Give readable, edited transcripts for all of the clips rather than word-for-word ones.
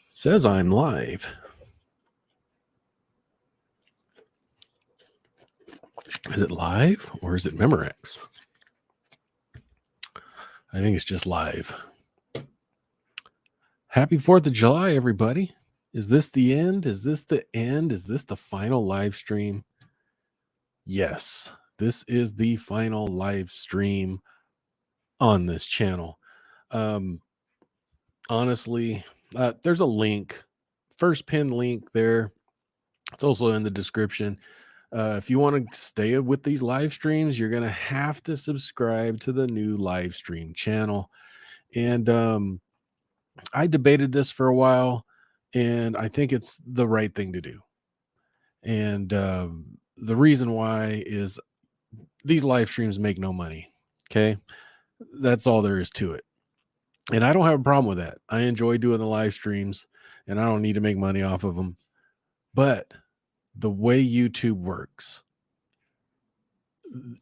Says I'm live. Is it live or is it Memorex? I think it's just live. Happy 4th of July, everybody. Is this the end? Is this the end? Is this the final live stream? Yes, this is the final live stream on this channel. Honestly, there's a link, first pinned link there. It's also in the description. If you want to stay with these live streams, you're going to have to subscribe to the new live stream channel. And I debated this for a while, and I think it's the right thing to do. And the reason why is these live streams make no money. Okay. That's all there is to it. And I don't have a problem with that. I enjoy doing the live streams, and I don't need to make money off of them. But the way YouTube works,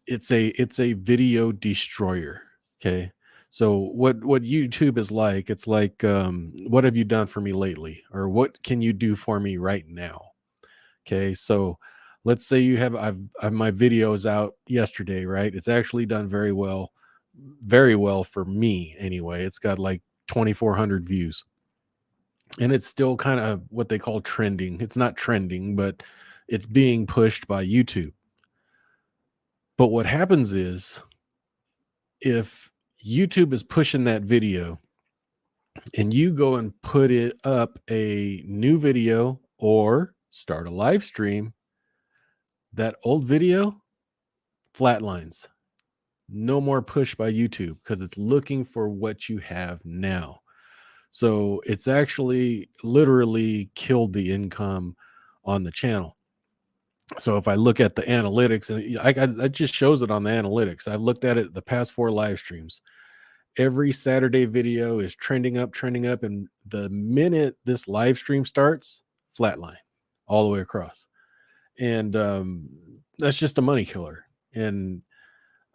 it's a video destroyer. Okay. So what YouTube is like, it's like, what have you done for me lately? Or what can you do for me right now? Okay. So let's say you have, I've my video is out yesterday, right? It's actually done very well for me anyway. It's got like 2,400 views, and it's still kind of what they call trending. It's not trending, but it's being pushed by YouTube. But what happens is, if YouTube is pushing that video and you go and put it up a new video or start a live stream, that old video flatlines. No more push by YouTube because it's looking for what you have now. So it's actually literally killed the income on the channel. So if I look at the analytics, and it just shows it on the analytics. I've looked at it the past 4 live streams. Every Saturday video is trending up, and the minute this live stream starts, flatline all the way across. And that's just a money killer. And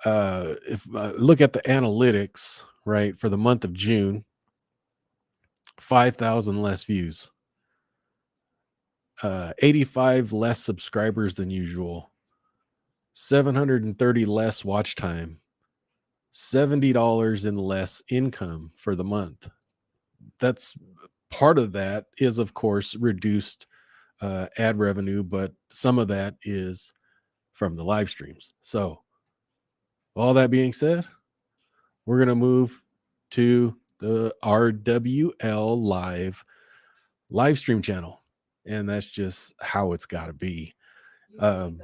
if I look at the analytics, right, for the month of June, 5,000 less views, 85 less subscribers than usual, 730 less watch time, $70 in less income for the month. That's part of that is, of course, reduced ad revenue, but some of that is from the live streams. So all that being said, we're going to move to the RWL live stream channel, and that's just how it's got to be. Both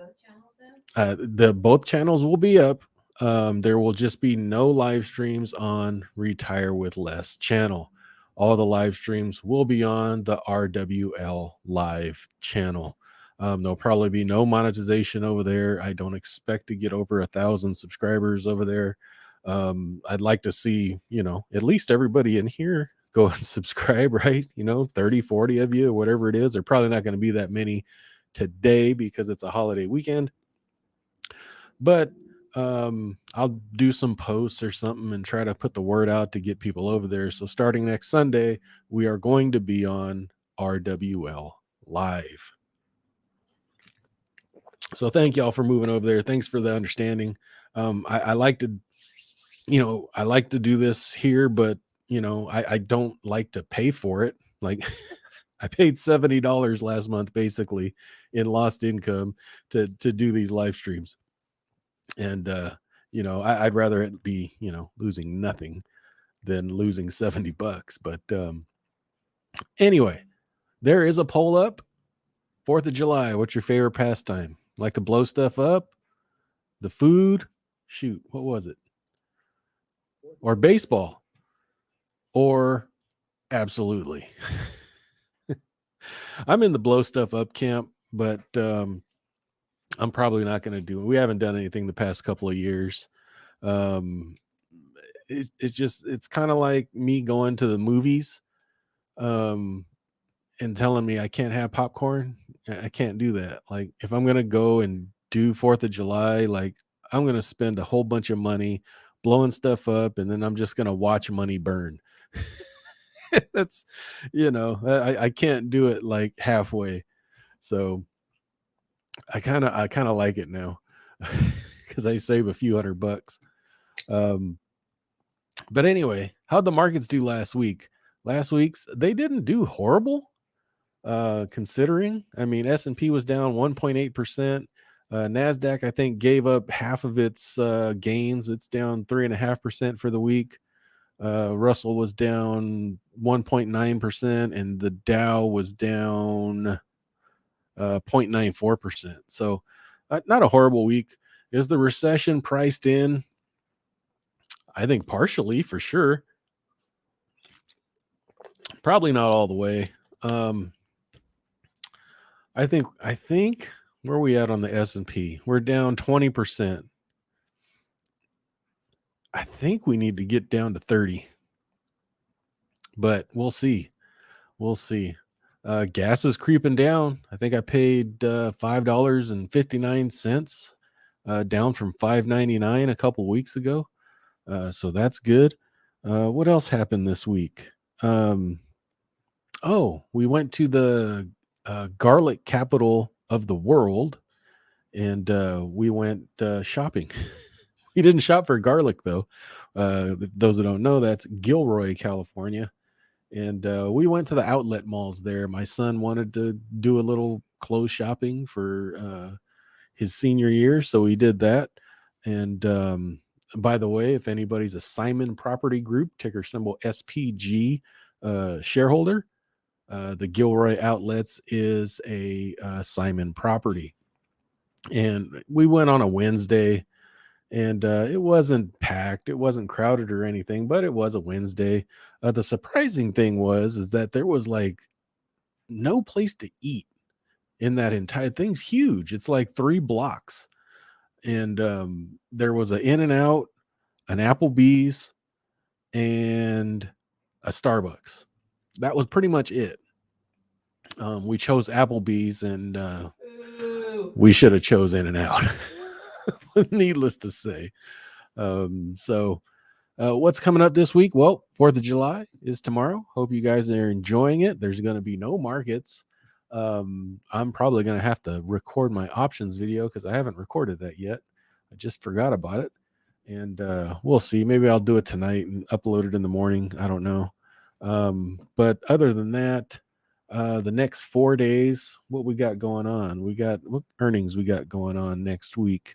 channels will be up. There will just be no live streams on Retire with Less channel. All the live streams will be on the RWL live channel. There'll probably be no monetization over there. I don't expect to get over 1,000 subscribers over there. I'd like to see, at least everybody in here go and subscribe, right? 30, 40 of you, whatever it is. They're probably not going to be that many today because it's a holiday weekend. But I'll do some posts or something and try to put the word out to get people over there. So starting next Sunday, we are going to be on RWL Live. So thank y'all for moving over there. Thanks for the understanding. I like to, I like to do this here, but I don't like to pay for it. Like I paid $70 last month, basically, in lost income to do these live streams. And, I'd rather it be, losing nothing than losing $70. But anyway, there is a poll up. 4th of July. What's your favorite pastime? Like to blow stuff up? The food? Shoot, what was it? Or baseball? Or absolutely. I'm in the blow stuff up camp, but I'm probably not going to do it. We haven't done anything the past couple of years. It's kind of like me going to the movies and telling me I can't have popcorn. I can't do that. Like if I'm going to go and do 4th of July, like I'm going to spend a whole bunch of money blowing stuff up, and then I'm just going to watch money burn. That's, I can't do it like halfway. So I kind of like it now because I save a few $100. Um, but anyway, how'd the markets do last week? Last week's they didn't do horrible, considering. I mean, S&P was down 1.8%. Nasdaq, I think, gave up half of its gains. It's down 3.5% for the week. Russell was down 1.9%, and the Dow was down 0.94%. So, not a horrible week. Is the recession priced in? I think partially, for sure. Probably not all the way. Um, I think where are we at on the S&P? We're down 20%. I think we need to get down to 30, but we'll see. We'll see. Gas is creeping down. I think I paid $5.59, down from $5.99 a couple weeks ago. So that's good. What else happened this week? Um, we went to the garlic capital of the world, and we went shopping. We didn't shop for garlic, though. Those that don't know, that's Gilroy, California. And we went to the outlet malls there. My son wanted to do a little clothes shopping for his senior year, so we did that. And by the way, if anybody's a Simon Property Group, ticker symbol SPG, shareholder, the Gilroy Outlets is a Simon property. And we went on a Wednesday, and it wasn't packed, it wasn't crowded or anything, but it was a Wednesday. The surprising thing is that there was like no place to eat in that entire thing's huge. It's like 3 blocks, and there was an In-N-Out, an Applebee's, and a Starbucks. That was pretty much it. We chose Applebee's, and we should have chose In-N-Out. Needless to say. So what's coming up this week? Well, 4th of July is tomorrow. Hope you guys are enjoying it. There's going to be no markets. I'm probably going to have to record my options video because I haven't recorded that yet. I just forgot about it. And we'll see. Maybe I'll do it tonight and upload it in the morning. I don't know. But other than that, the next 4 days, what we got going on? What earnings we got going on next week?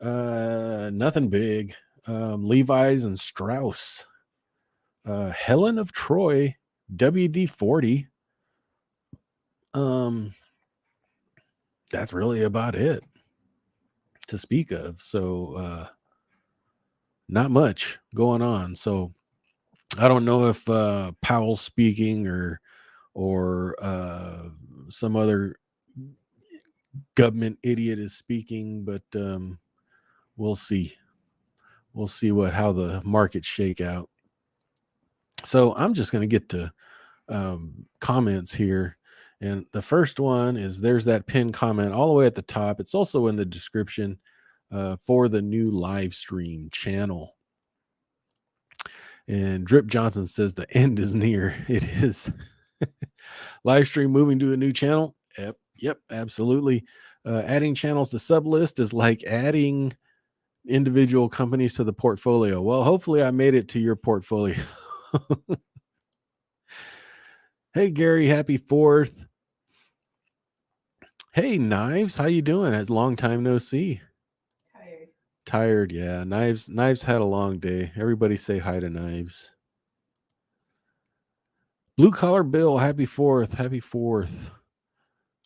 Nothing big. Levi's and Strauss, Helen of Troy, WD-40. That's really about it to speak of. So not much going on. So I don't know if Powell's speaking or some other government idiot is speaking, but we'll see. We'll see how the markets shake out. So I'm just going to get to comments here. And the first one is, there's that pinned comment all the way at the top. It's also in the description for the new live stream channel. And Drip Johnson says the end is near. It is. Live stream moving to a new channel. Yep, absolutely. Adding channels to sublist is like adding individual companies to the portfolio. Well, hopefully I made it to your portfolio. Hey, Gary, happy 4th. Hey, Knives, how you doing? It's long time no see. Tired, yeah. Knives had a long day. Everybody say hi to Knives. Blue Collar Bill, happy 4th. Happy 4th.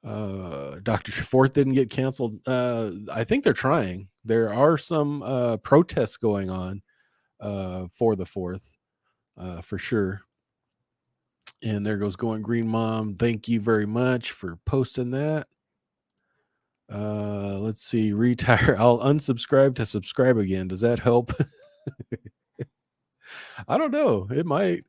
Dr. 4th didn't get canceled. I think they're trying. There are some protests going on for the 4th, for sure. And there goes Going Green Mom. Thank you very much for posting that. Let's see. Retire. I'll unsubscribe to subscribe again. Does that help? I don't know. It might.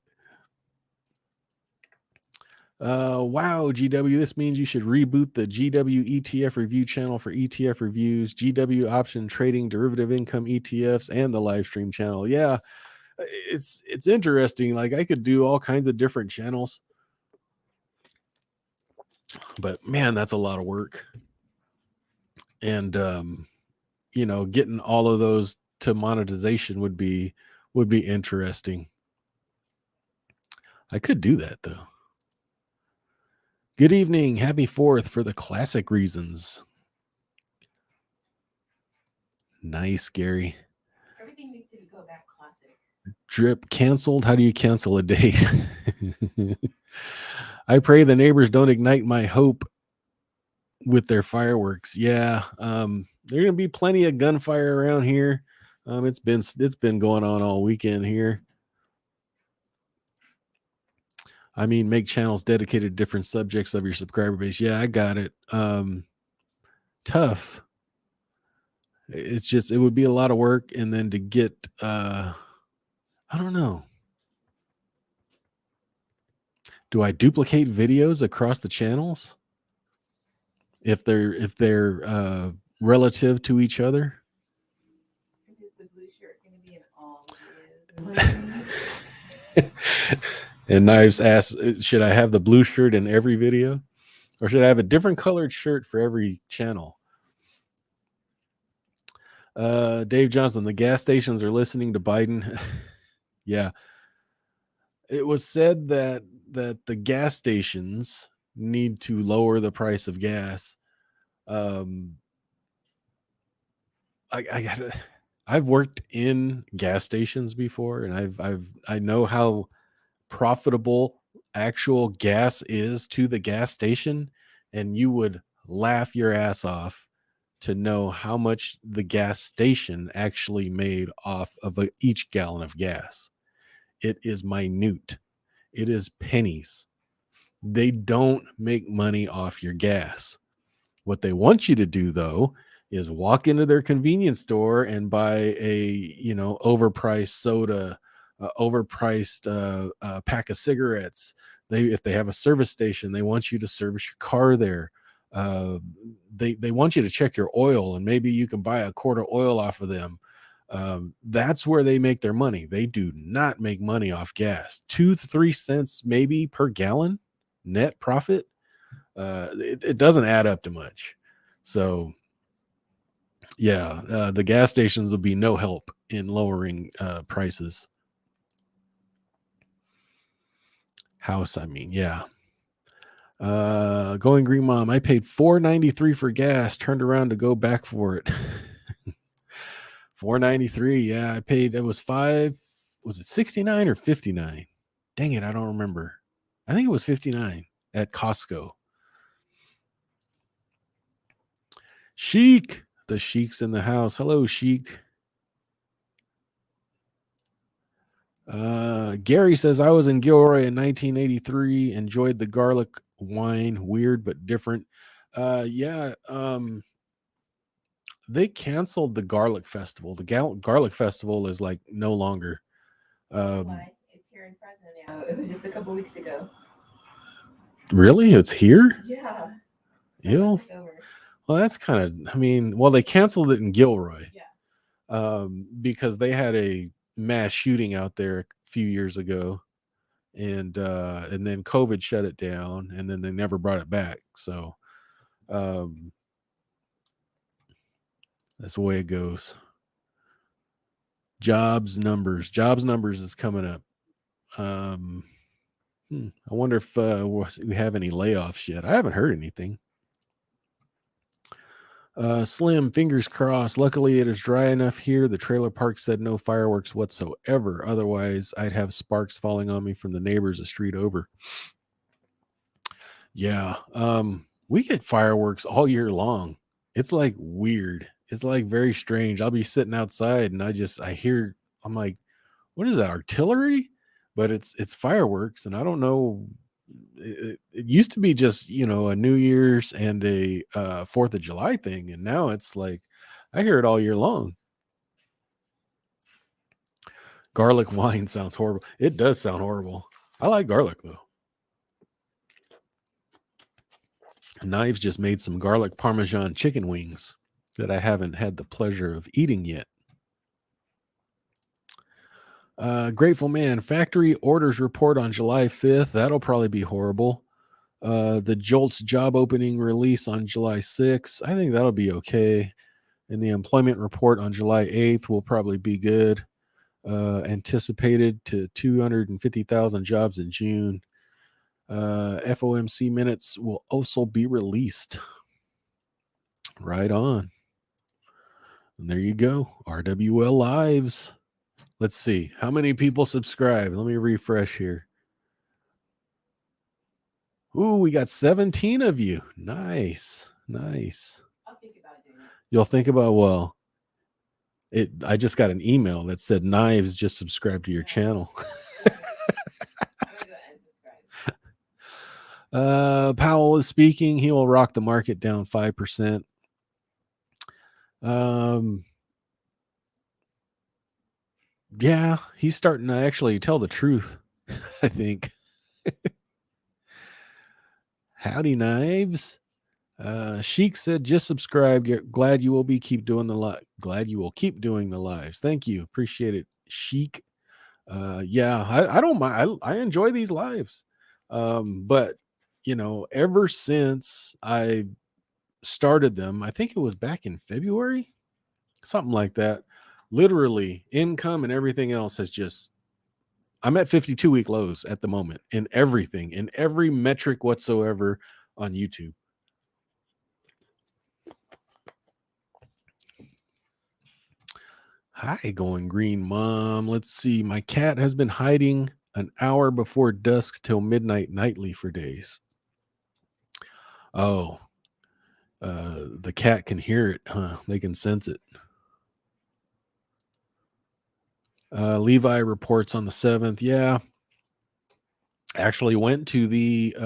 Wow, GW. This means you should reboot the GW ETF review channel for ETF reviews, GW option trading, derivative income ETFs, and the live stream channel. Yeah. it's interesting. Like I could do all kinds of different channels, but man, that's a lot of work. And getting all of those to monetization would be interesting. I could do that though. Good evening, happy 4th for the classic reasons. Nice, Gary. Everything needs to go back classic. Drip canceled. How do you cancel a date? I pray the neighbors don't ignite my hope with their fireworks. Yeah, there's gonna be plenty of gunfire around here. It's been going on all weekend here. I mean, make channels dedicated to different subjects of your subscriber base. Yeah, I got it. Tough. It's just, it would be a lot of work, and then to get I don't know. Do I duplicate videos across the channels if they're relative to each other? Is the blue shirt going to be in all videos? And Knives asked, should I have the blue shirt in every video, or should I have a different colored shirt for every channel? Dave Johnson, the gas stations are listening to Biden. Yeah. It was said that the gas stations need to lower the price of gas. I've worked in gas stations before, and I know how profitable actual gas is to the gas station, and you would laugh your ass off to know how much the gas station actually made off of each gallon of gas. It is minute. It is pennies. They don't make money off your gas. What they want you to do, though, is walk into their convenience store and buy a overpriced soda, overpriced pack of cigarettes. If they have a service station, they want you to service your car there. They want you to check your oil, and maybe you can buy a quart of oil off of them. That's where they make their money. They do not make money off gas. 2 to 3 cents maybe per gallon net profit. It doesn't add up to much. So yeah, the gas stations will be no help in lowering prices. House, I mean, yeah. Going Green Mom, I paid $4.93 for gas, turned around to go back for it. $4.93. Yeah, I paid, it was was it 69 or 59? Dang it, I don't remember. I think it was 59 at Costco. Chic, the Chic's in the house. Hello, Chic. Gary says, I was in Gilroy in 1983, enjoyed the garlic wine, weird but different. Yeah, they canceled the garlic festival. The garlic festival is like no longer. It's here in Fresno now. It was just a couple weeks ago. Really? It's here? Yeah. Ew. Well, that's kind of, I mean, well, they canceled it in Gilroy. Yeah. Because they had a mass shooting out there a few years ago, and then COVID shut it down, and then they never brought it back. So that's the way it goes. Jobs numbers is coming up. I wonder if we have any layoffs yet. I haven't heard anything. Slim, fingers crossed. Luckily, it is dry enough here. The trailer park said no fireworks whatsoever. Otherwise, I'd have sparks falling on me from the neighbors a street over. Yeah. We get fireworks all year long. It's like weird. It's like very strange. I'll be sitting outside and I hear, I'm like, what is that, artillery? But it's fireworks, and I don't know. It used to be just, a New Year's and a 4th of July thing, and now it's like I hear it all year long. Garlic wine sounds horrible. It does sound horrible. I like garlic though. Knives just made some garlic Parmesan chicken wings that I haven't had the pleasure of eating yet. Grateful Man, factory orders report on July 5th. That'll probably be horrible. The Jolts job opening release on July 6th. I think that'll be okay. And the employment report on July 8th will probably be good. Anticipated to 250,000 jobs in June. FOMC minutes will also be released. Right on. And there you go. RWL Lives. Let's see. How many people subscribe? Let me refresh here. Ooh, we got 17 of you. Nice. Nice. I'll think about doing it. You'll think about, well, I just got an email that said Knives just subscribed to your channel. I'm gonna go ahead and subscribe. Powell is speaking. He will rock the market down 5%. Yeah, he's starting to actually tell the truth, I think. Howdy, Knives. Sheik said, just subscribe. Glad you will keep doing the Glad you will keep doing the lives. Thank you. Appreciate it, Sheik. Yeah, I don't mind. I enjoy these lives. But ever since I started them, I think it was back in February, something like that. Literally, income and everything else has just, I'm at 52-week lows at the moment in everything, in every metric whatsoever on YouTube. Hi, Going Green Mom. Let's see. My cat has been hiding an hour before dusk till midnight nightly for days. Oh, the cat can hear it, huh? They can sense it. Levi reports on the 7th. Yeah. Actually went to the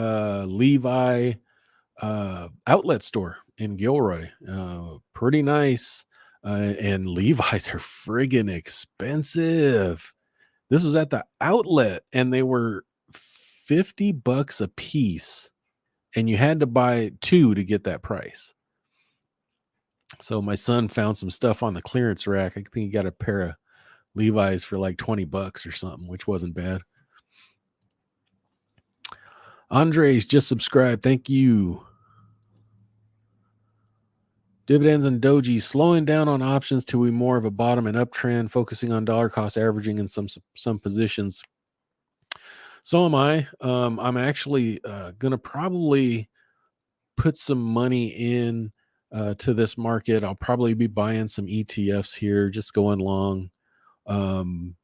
Levi outlet store in Gilroy. Pretty nice. And Levi's are friggin' expensive. This was at the outlet and they were $50 a piece. And you had to buy 2 to get that price. So my son found some stuff on the clearance rack. I think he got a pair of Levi's for like $20 or something, which wasn't bad. Andres just subscribed. Thank you. Dividends and doji slowing down on options to be more of a bottom and uptrend, focusing on dollar cost averaging in some positions. So am I. I'm actually gonna probably put some money in to this market. I'll probably be buying some ETFs here, just going long, and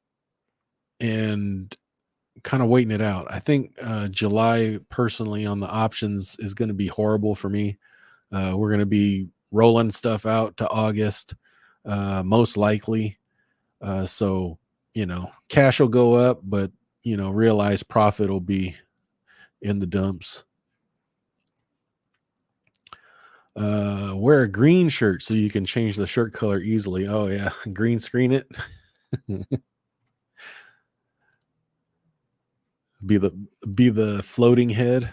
kind of waiting it out. I think July personally on the options is going to be horrible for me. We're going to be rolling stuff out to August, most likely. So, cash will go up, but, realized profit will be in the dumps. Wear a green shirt so you can change the shirt color easily. Oh, yeah. Green screen it. be the floating head.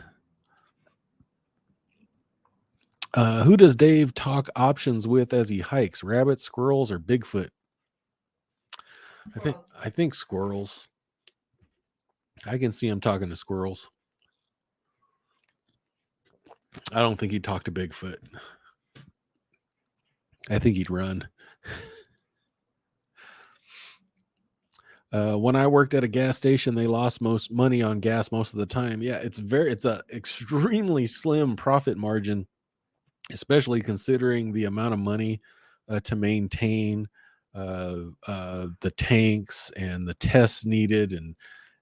Who does Dave talk options with as he hikes? Rabbits, squirrels, or Bigfoot? I think squirrels. I can see him talking to squirrels. I don't think he'd talk to Bigfoot. I think he'd run. When I worked at a gas station, they lost most money on gas most of the time. Yeah, it's a extremely slim profit margin, especially considering the amount of money to maintain the tanks and the tests needed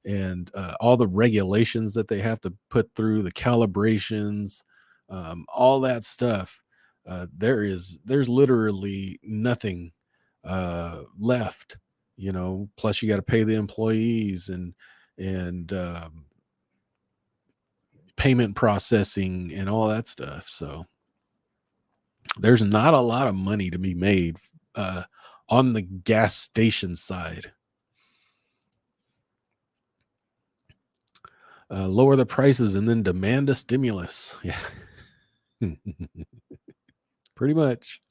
and all the regulations that they have to put through, the calibrations, all that stuff. There's literally nothing left, plus you got to pay the employees and payment processing and all that stuff. So there's not a lot of money to be made on the gas station side. Lower the prices and then demand a stimulus. Yeah. Pretty much.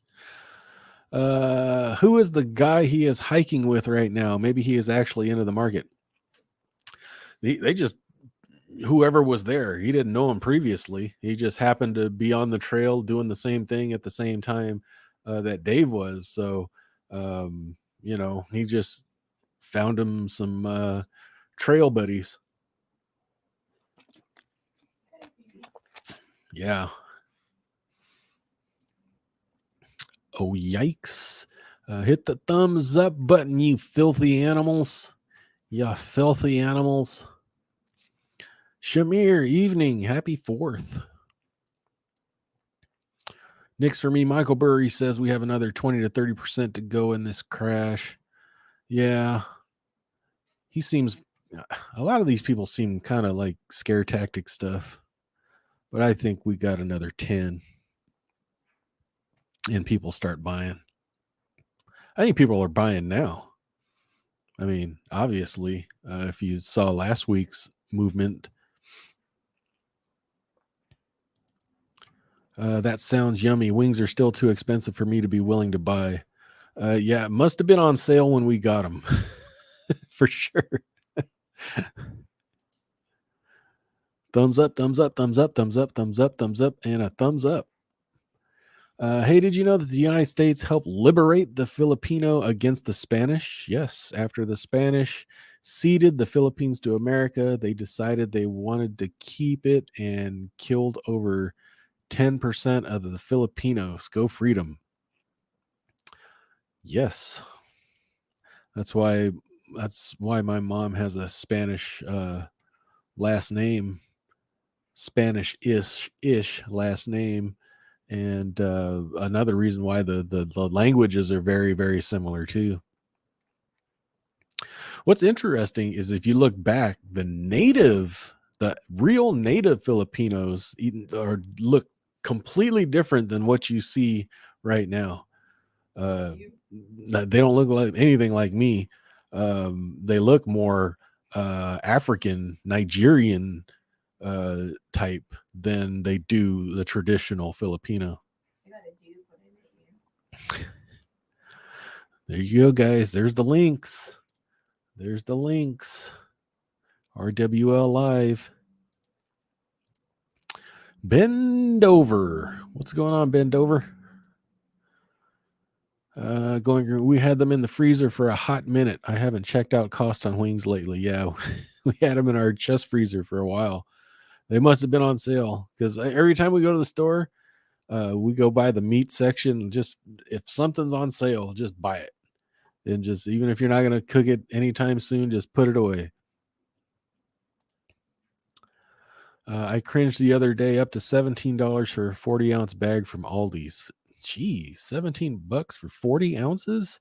Who is the guy he is hiking with right now? Maybe he is actually into the market. They just whoever was there, he didn't know him previously. He just happened to be on the trail doing the same thing at the same time that Dave was. So, he just found him some trail buddies. Yeah. Oh, yikes. Hit the thumbs up button, you filthy animals. You filthy animals. Shamir, evening. Happy 4th. Nick's for me. Michael Burry says we have another 20 to 30% to go in this crash. Yeah. He seems, a lot of these people seem kind of like scare tactic stuff. But I think we got another 10 and people start buying. I think people are buying now. I mean, obviously, if you saw last week's movement, that sounds yummy. Wings are still too expensive for me to be willing to buy. Yeah, it must have been on sale when we got them. For sure. Thumbs up, thumbs up, thumbs up, thumbs up, thumbs up, thumbs up, and a thumbs up. Hey, did you know that the United States helped liberate the Filipino against the Spanish? Yes, after the Spanish ceded the Philippines to America, they decided they wanted to keep it and killed over 10% of the Filipinos. Go freedom. Yes. That's why my mom has a Spanish last name, Spanish-ish last name. And another reason why the languages are very, very similar too. What's interesting is if you look back, the real native Filipinos look completely different than what you see right now. They don't look like anything like me. They look more African, Nigerian type than they do the traditional Filipino. There you go, guys. There's the links. RWL Live. Bend over. What's going on, Bend over? We had them in the freezer for a hot minute. I haven't checked out cost on wings lately. Yeah, we had them in our chest freezer for a while. They must have been on sale because every time we go to the store, we go by the meat section. And just if something's on sale, just buy it. And just even if you're not going to cook it anytime soon, just put it away. I cringed the other day, up to $17 for a 40-ounce bag from Aldi's. Geez, $17 for 40 ounces?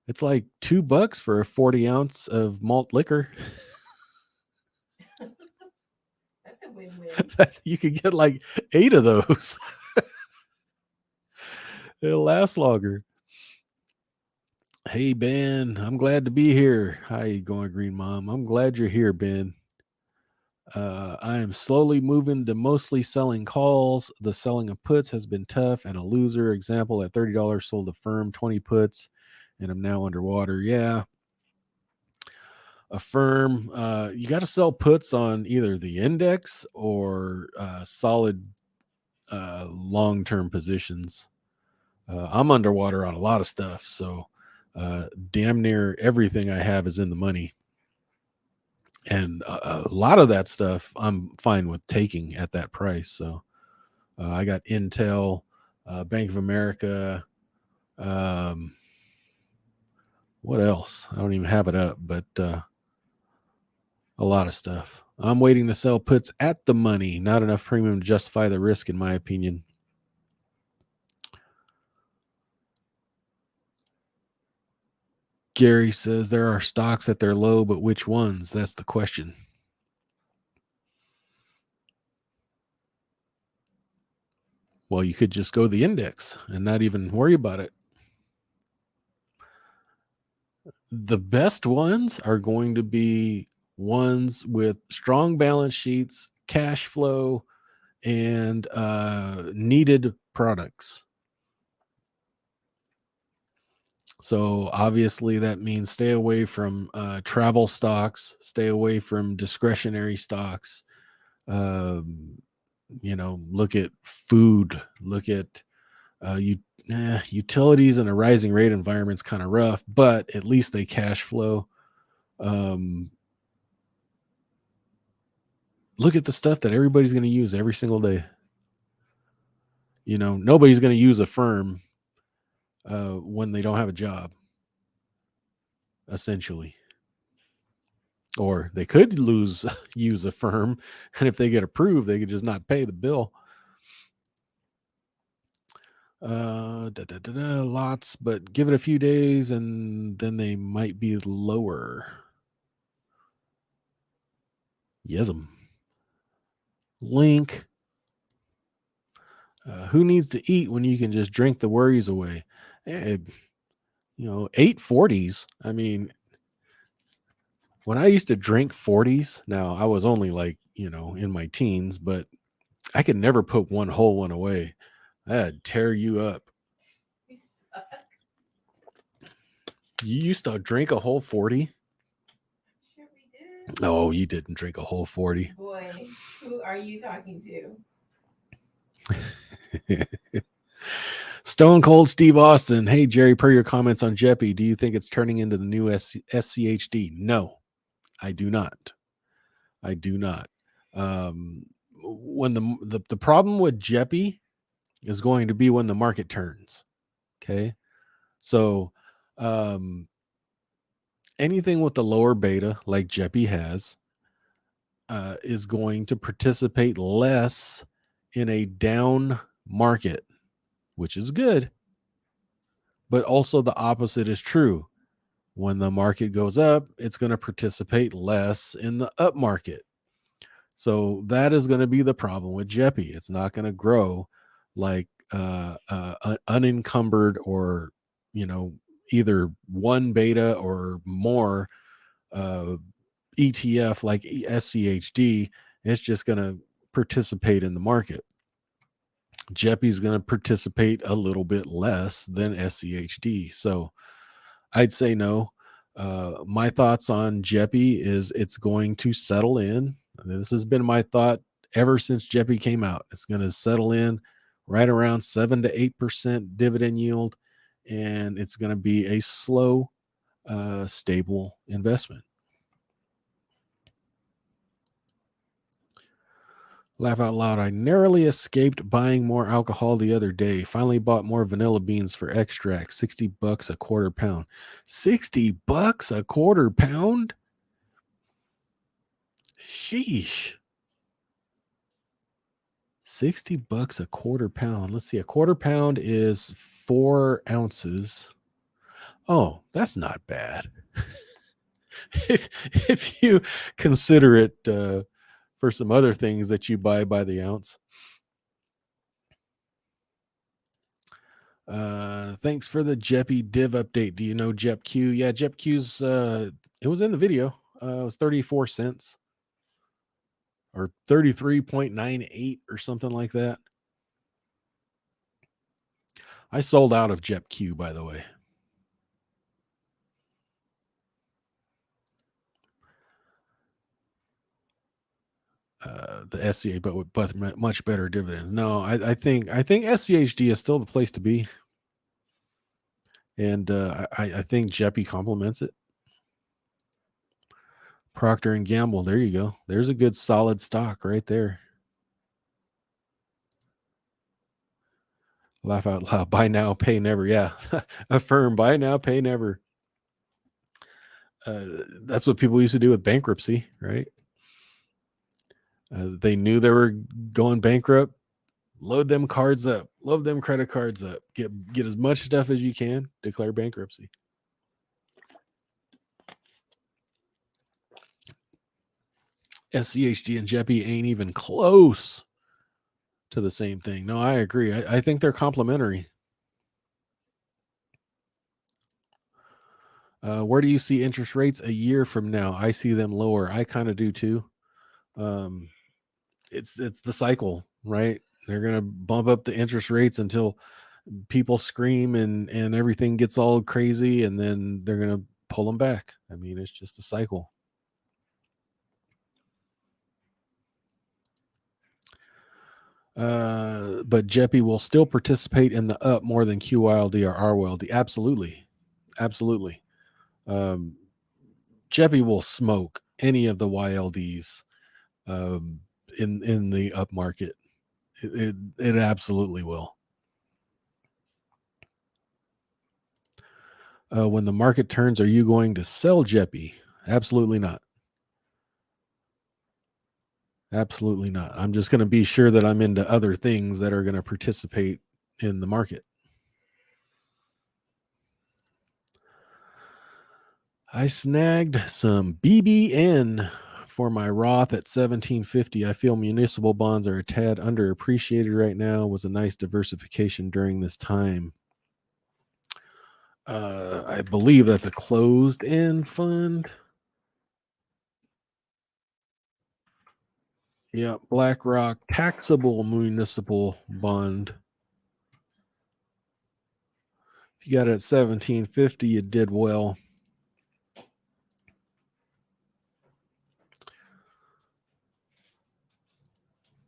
It's like $2 for a 40 ounce of malt liquor. That's a win-win. You could get like 8 of those. It'll last longer. Hey, Ben, I'm glad to be here. How you going, Green Mom? I'm glad you're here, Ben. I am slowly moving to mostly selling calls. The selling of puts has been tough and a loser. Example, at $30 sold a firm 20 puts and I'm now underwater. Yeah. A firm, you got to sell puts on either the index or solid long-term positions. I'm underwater on a lot of stuff. So damn near everything I have is in the money. And a lot of that stuff I'm fine with taking at that price. So I got Intel, Bank of America. What else? I don't even have it up, but a lot of stuff. I'm waiting to sell puts at the money. Not enough premium to justify the risk, in my opinion. Gary says there are stocks at their low, but which ones? That's the question. Well, you could just go the index and not even worry about it. The best ones are going to be ones with strong balance sheets, cash flow, and needed products. So obviously that means stay away from travel stocks, stay away from discretionary stocks. Um, look at food, look at utilities in a rising rate environment's kind of rough, but at least they cash flow. Um, Look at the stuff that everybody's going to use every single day. Nobody's going to use a firm when they don't have a job, essentially. Or they could use a firm, and if they get approved, they could just not pay the bill. Lots, but give it a few days, and then they might be lower. Yes'm. Link. Who needs to eat when you can just drink the worries away? Eh, 840s. I mean, when I used to drink 40s, now I was only like, in my teens, but I could never put one whole one away. That'd tear you up. You suck. You used to drink a whole 40? Sure we did. No, you didn't drink a whole 40. Boy, who are you talking to? Stone Cold Steve Austin. Hey, Jerry, per your comments on Jeppy, do you think it's turning into the new SCHD? No, I do not. I do not. When the problem with Jeppy is going to be when the market turns. Okay. So anything with the lower beta, like Jeppy has, is going to participate less in a down market, which is good. But also the opposite is true. When the market goes up, it's going to participate less in the up market. So that is going to be the problem with Jeppy. It's not going to grow like unencumbered or, either one beta or more ETF like SCHD. It's just going to participate in the market. Jeppy's going to participate a little bit less than SCHD. So I'd say no. My thoughts on Jeppy is it's going to settle in. This has been my thought ever since Jeppy came out. It's going to settle in right around 7 to 8% dividend yield, and it's going to be a slow, stable investment. Laugh out loud. I narrowly escaped buying more alcohol the other day. Finally bought more vanilla beans for extract. $60 a quarter pound. $60 a quarter pound? Sheesh. $60 a quarter pound. Let's see. A quarter pound is 4 ounces. Oh, that's not bad. if you consider it for some other things that you buy by the ounce. Thanks for the Jeppy div update. Do you know JepQ? Yeah, JepQ's it was in the video. It was 34 cents or 33.98 or something like that. I sold out of JepQ, by the way. The SCA, but much better dividends. No, I think SCHD is still the place to be, and I think Jeppy complements it. Procter and Gamble, there you go. There's a good solid stock right there. Laugh out loud. Buy now, pay never. Yeah, affirm. Buy now, pay never. That's what people used to do with bankruptcy, right? They knew they were going bankrupt. Load them cards up. Load them credit cards up. Get as much stuff as you can. Declare bankruptcy. SCHG and Jeppy ain't even close to the same thing. No, I agree. I think they're complementary. Where do you see interest rates a year from now? I see them lower. I kind of do too. It's the cycle, right? They're going to bump up the interest rates until people scream and everything gets all crazy, and then they're gonna pull them back. I mean, it's just a cycle. But Jeppy will still participate in the up more than QYLD or RYLD. Absolutely, absolutely. Um, Jeppy will smoke any of the YLDs um, in the up market. It absolutely will. When the market turns, are you going to sell Jeppy? Absolutely not. Absolutely not. I'm just going to be sure that I'm into other things that are going to participate in the market. I snagged some BBN for my Roth at 1750. I feel municipal bonds are a tad underappreciated right now. Was a nice diversification during this time. I believe that's a closed-end fund. Yeah, BlackRock taxable municipal bond. If you got it at 1750, you did well.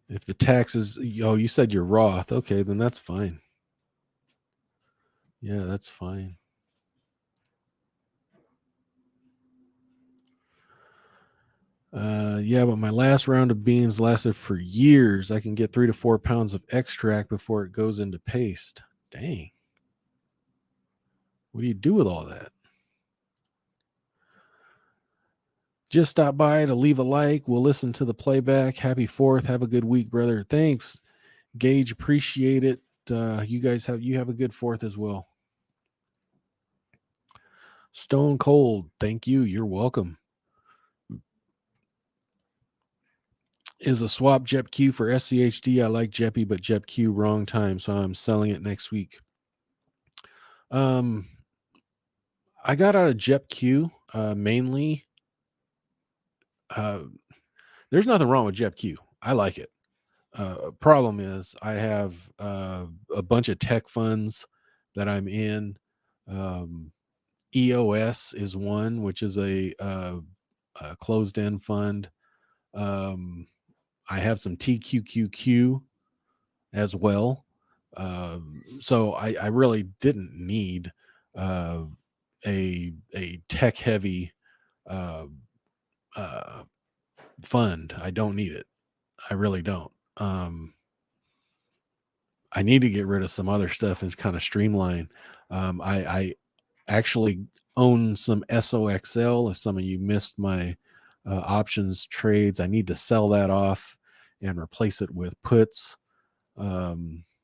If the taxes, you said you're Roth. Okay, then that's fine. Yeah, that's fine. Yeah, but my last round of beans lasted for years. I can get 3 to 4 pounds of extract before it goes into paste. Dang. What do you do with all that? Just stop by to leave a like. We'll listen to the playback. Happy 4th. Have a good week, brother. Thanks, Gage. Appreciate it. You guys have a good 4th as well. Stone Cold. Thank you. You're welcome. Is a swap JEPQ for SCHD. I like JEPI, but JEPQ wrong time, so I'm selling it next week. I got out of JEPQ mainly. There's nothing wrong with JEPQ. I like it. Problem is, I have a bunch of tech funds that I'm in. EOS is one, which is a closed-end fund. I have some TQQQ as well. So I really didn't need a tech heavy uh, uh, fund. I don't need it. I really don't. I need to get rid of some other stuff and kind of streamline. I actually own some SOXL. If some of you missed my options trades, I need to sell that off and replace it with puts.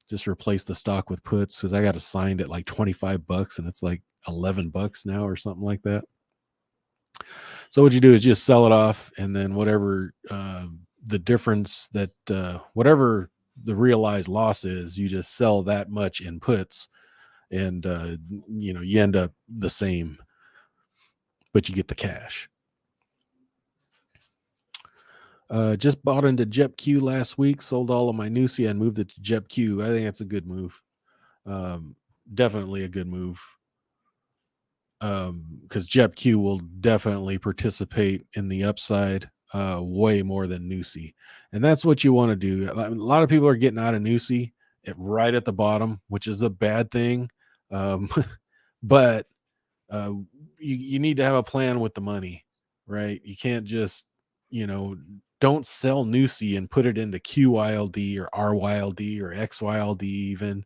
Just replace the stock with puts because I got assigned at like $25 and it's like $11 now or something like that. So what you do is just sell it off, and then whatever the difference that whatever the realized loss is, you just sell that much in puts, and you end up the same, but you get the cash. Just bought into JEPQ last week, sold all of my Nusia and moved it to JEPQ. I think that's a good move. Definitely a good move. Because JEPQ will definitely participate in the upside way more than Nusi. And that's what you want to do. A lot of people are getting out of Nusi right at the bottom, which is a bad thing. But you need to have a plan with the money, right? You can't just, don't sell Nusi and put it into QYLD or RYLD or XYLD even,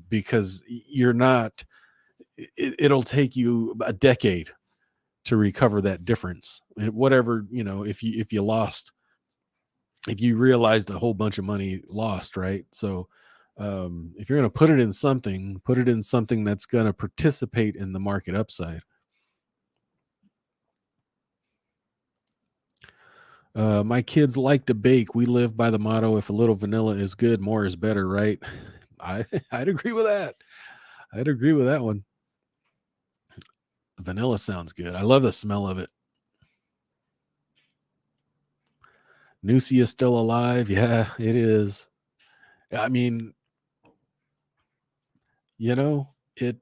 because you're not, it'll take you a decade to recover that difference. Whatever, if you lost, if you realized a whole bunch of money lost, right? So if you're going to put it in something that's going to participate in the market upside. My kids like to bake. We live by the motto, if a little vanilla is good, more is better, right? I'd agree with that. I'd agree with that one. Vanilla sounds good. I love the smell of it. Nusi is still alive. Yeah, it is. I mean, you know, it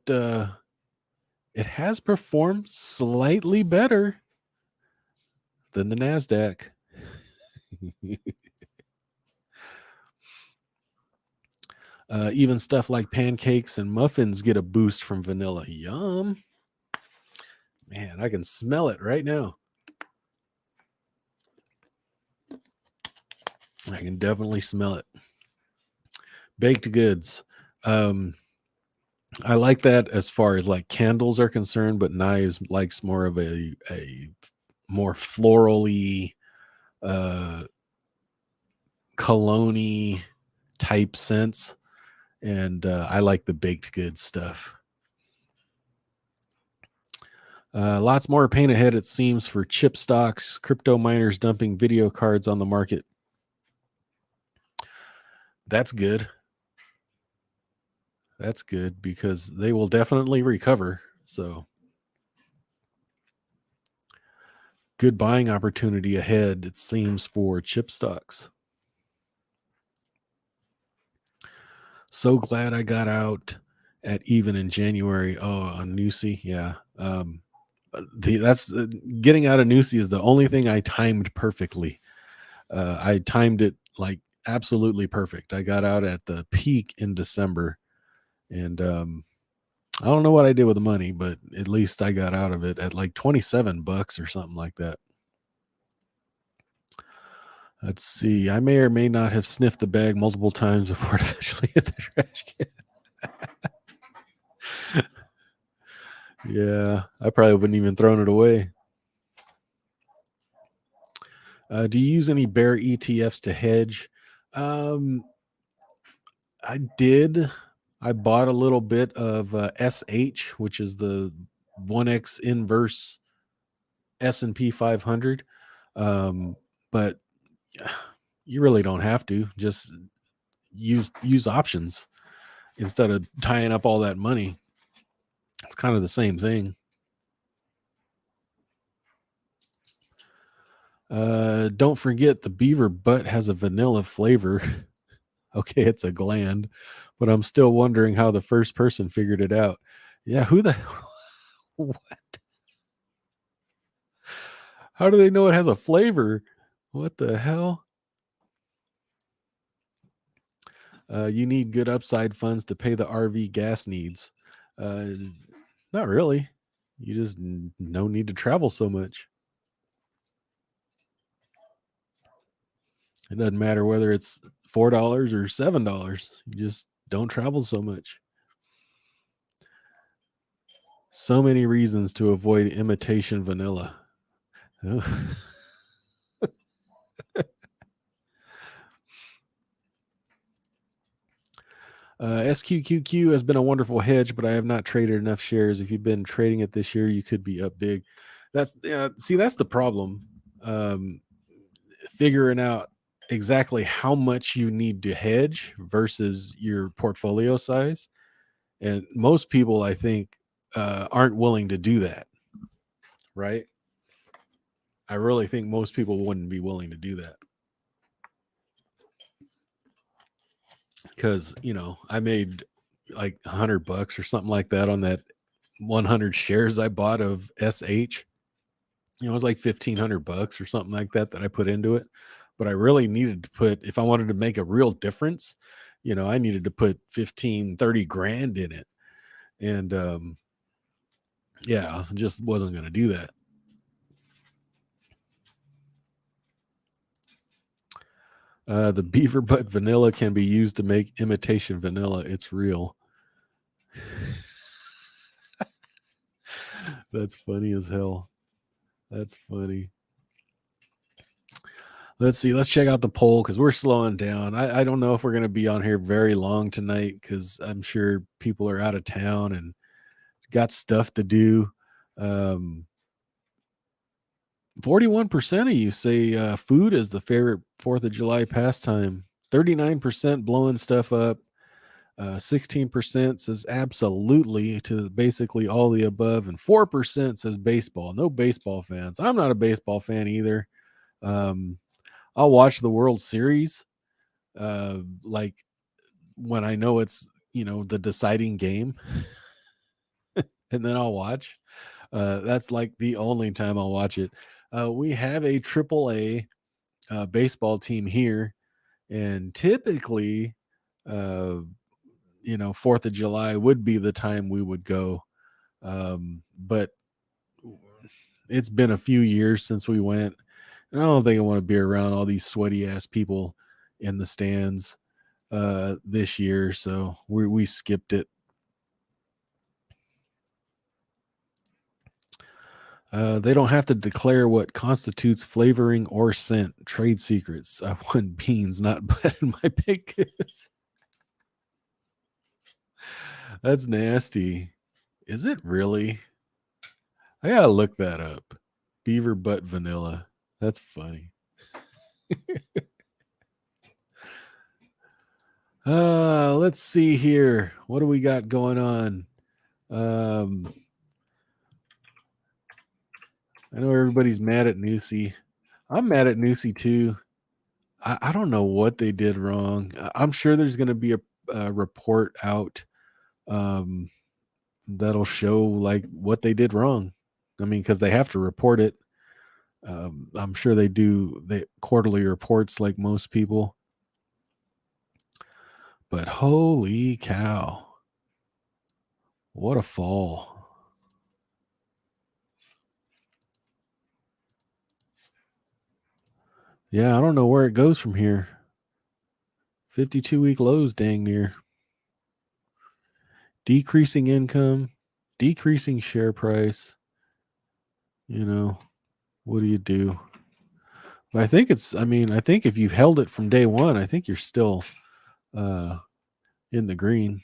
has performed slightly better than the Nasdaq. Even stuff like pancakes and muffins get a boost from vanilla. Yum. Man, I can smell it right now. I can definitely smell it. Baked goods. Um, I like that as far as like candles are concerned, but Knives likes more of a more florally, uh, cologne type scents, and I like the baked goods stuff. Lots more pain ahead, it seems, for chip stocks, crypto miners dumping video cards on the market. That's good. That's good because they will definitely recover. So, good buying opportunity ahead, it seems, for chip stocks. So glad I got out at even in January. Oh, on Nusi, yeah. That's getting out of Nusi is the only thing I timed perfectly. I timed it like absolutely perfect. I got out at the peak in December, and I don't know what I did with the money, but at least I got out of it at like $27 or something like that. Let's see. I may or may not have sniffed the bag multiple times before it eventually hit the trash can. Yeah, I probably wouldn't even thrown it away. Do you use any bear ETFs to hedge? Um, I did. I bought a little bit of SH, which is the 1X inverse S&P 500. But you really don't have to. Just use options instead of tying up all that money. It's kind of the same thing. Don't forget the beaver butt has a vanilla flavor. Okay, it's a gland, but I'm still wondering how the first person figured it out. Yeah, who the what? How do they know it has a flavor? What the hell? You need good upside funds to pay the RV gas needs. Uh, Not really. You just no need to travel so much. It doesn't matter whether it's $4 or $7. You just don't travel so much. So many reasons to avoid imitation vanilla. SQQQ has been a wonderful hedge, but I have not traded enough shares. If you've been trading it this year, you could be up big. That's that's the problem. Um, Figuring out exactly how much you need to hedge versus your portfolio size, and most people, I think, aren't willing to do that. Right? I really think most people wouldn't be willing to do that because I made like $100 or something like that on that 100 shares I bought of SH. It was like $1,500 or something like that I put into it. But I really needed to put, if I wanted to make a real difference, I needed to put 15, 30 grand in it. And yeah, I just wasn't going to do that. The beaver butt vanilla can be used to make imitation vanilla. It's real. That's funny as hell. That's funny. Let's see. Let's check out the poll because we're slowing down. I don't know if we're going to be on here very long tonight because I'm sure people are out of town and got stuff to do. 41% of you say food is the favorite 4th of July pastime. 39% blowing stuff up. 16% says absolutely to basically all the above, and 4% says baseball. No baseball fans. I'm not a baseball fan either. Um, I'll watch the World Series, like when I know it's the deciding game, and then I'll watch. That's like the only time I'll watch it. We have a triple A baseball team here, and typically, uh, 4th of July would be the time we would go. But it's been a few years since we went. And I don't think I want to be around all these sweaty ass people in the stands this year, so we skipped it. They don't have to declare what constitutes flavoring or scent. Trade secrets. I want beans, not butter in my baked goods. That's nasty. Is it really? I gotta look that up. Beaver butt vanilla. That's funny. Let's see here. What do we got going on? I know everybody's mad at Newsy. I'm mad at Newsy too. I don't know what they did wrong. I'm sure there's going to be a report out um, that'll show like what they did wrong. I mean, because they have to report it. I'm sure they do the quarterly reports like most people. But holy cow. What a fall. Yeah, I don't know where it goes from here. 52-week lows dang near. Decreasing income, decreasing share price. What do you do? But I think I think if you've held it from day one, I think you're still in the green.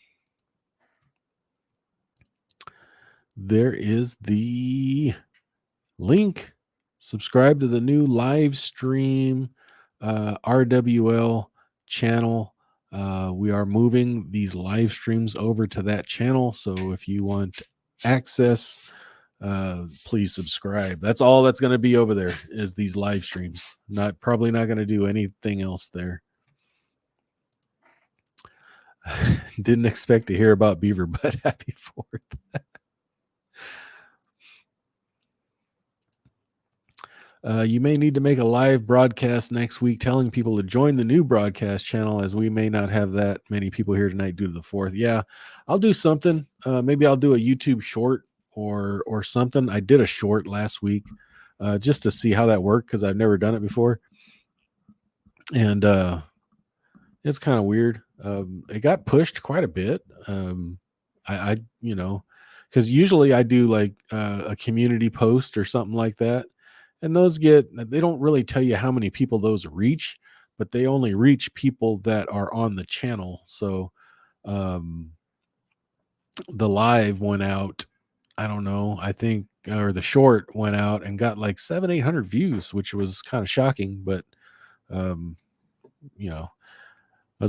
There is the link. Subscribe to the new Livestream RWL channel. We are moving these live streams over to that channel. So if you want access, please subscribe. That's all that's going to be over there is these live streams. Probably not going to do anything else there. Didn't expect to hear about Beaver, but happy 4th. You may need to make a live broadcast next week telling people to join the new broadcast channel, as we may not have that many people here tonight due to the 4th. Yeah, I'll do something. Maybe I'll do a YouTube short or something. I did a short last week just to see how that worked because I've never done it before. And it's kind of weird. It got pushed quite a bit. I because usually I do like a community post or something like that. And they don't really tell you how many people those reach, but they only reach people that are on the channel. So the live went out, I don't know, I think, or the short went out and got like 700-800 views, which was kind of shocking, but that's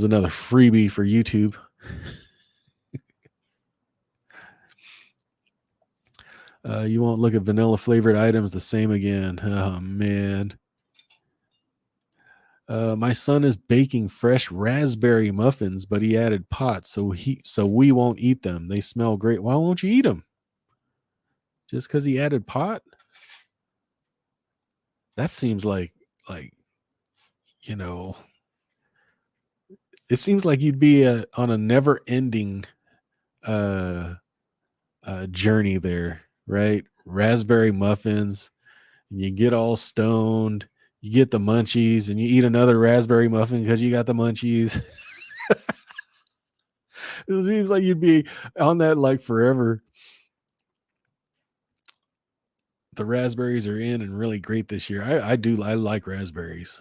another freebie for YouTube. You won't look at vanilla flavored items the same again. Oh man. My son is baking fresh raspberry muffins, but he added pot, so we won't eat them. They smell great. Why won't you eat them? Just because he added pot? That seems like it seems like you'd be on a never-ending journey there, right? Raspberry muffins, and you get all stoned. You get the munchies, and you eat another raspberry muffin because you got the munchies. It seems like you'd be on that like forever. The raspberries are in and really great this year. I like raspberries.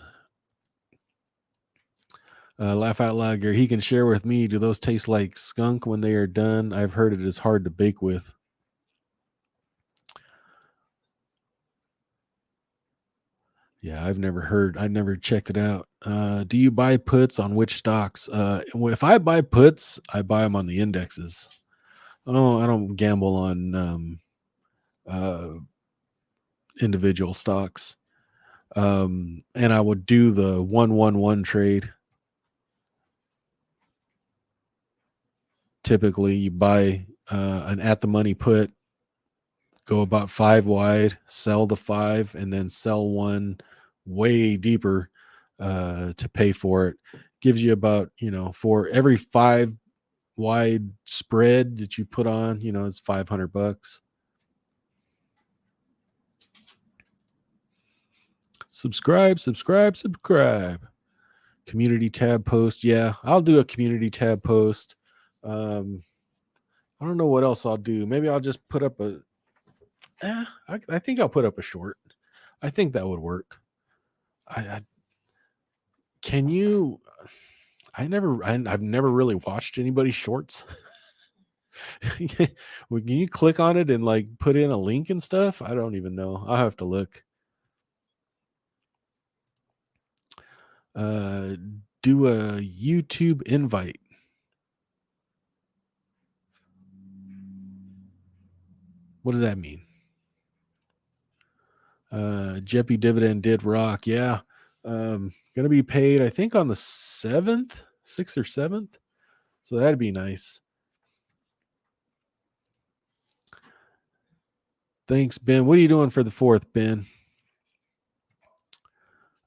Laugh out loud, Gary. He can share with me. Do those taste like skunk when they are done? I've heard it is hard to bake with. Yeah, I never checked it out. Do you buy puts on which stocks? If I buy puts, I buy them on the indexes. I don't gamble on individual stocks. And I would do the 1-1-1 trade. Typically, you buy an at the money put, go about 5 wide, sell the 5, and then sell one way deeper to pay for it. Gives you about, for every 5 wide spread that you put on, it's $500. Subscribe. Community tab post. Yeah, I'll do a community tab post. I don't know what else I'll do. Maybe I'll just put up I think I'll put up a short. I think that would work. I can you I've never really watched anybody's shorts. Well, can you click on it and like put in a link and stuff? I don't even know. I'll have to look. Do a YouTube invite. What does that mean? Jeppy dividend did rock. Yeah. Gonna be paid, I think, on the 7th, 6th or 7th. So that'd be nice. Thanks, Ben. What are you doing for the 4th, Ben?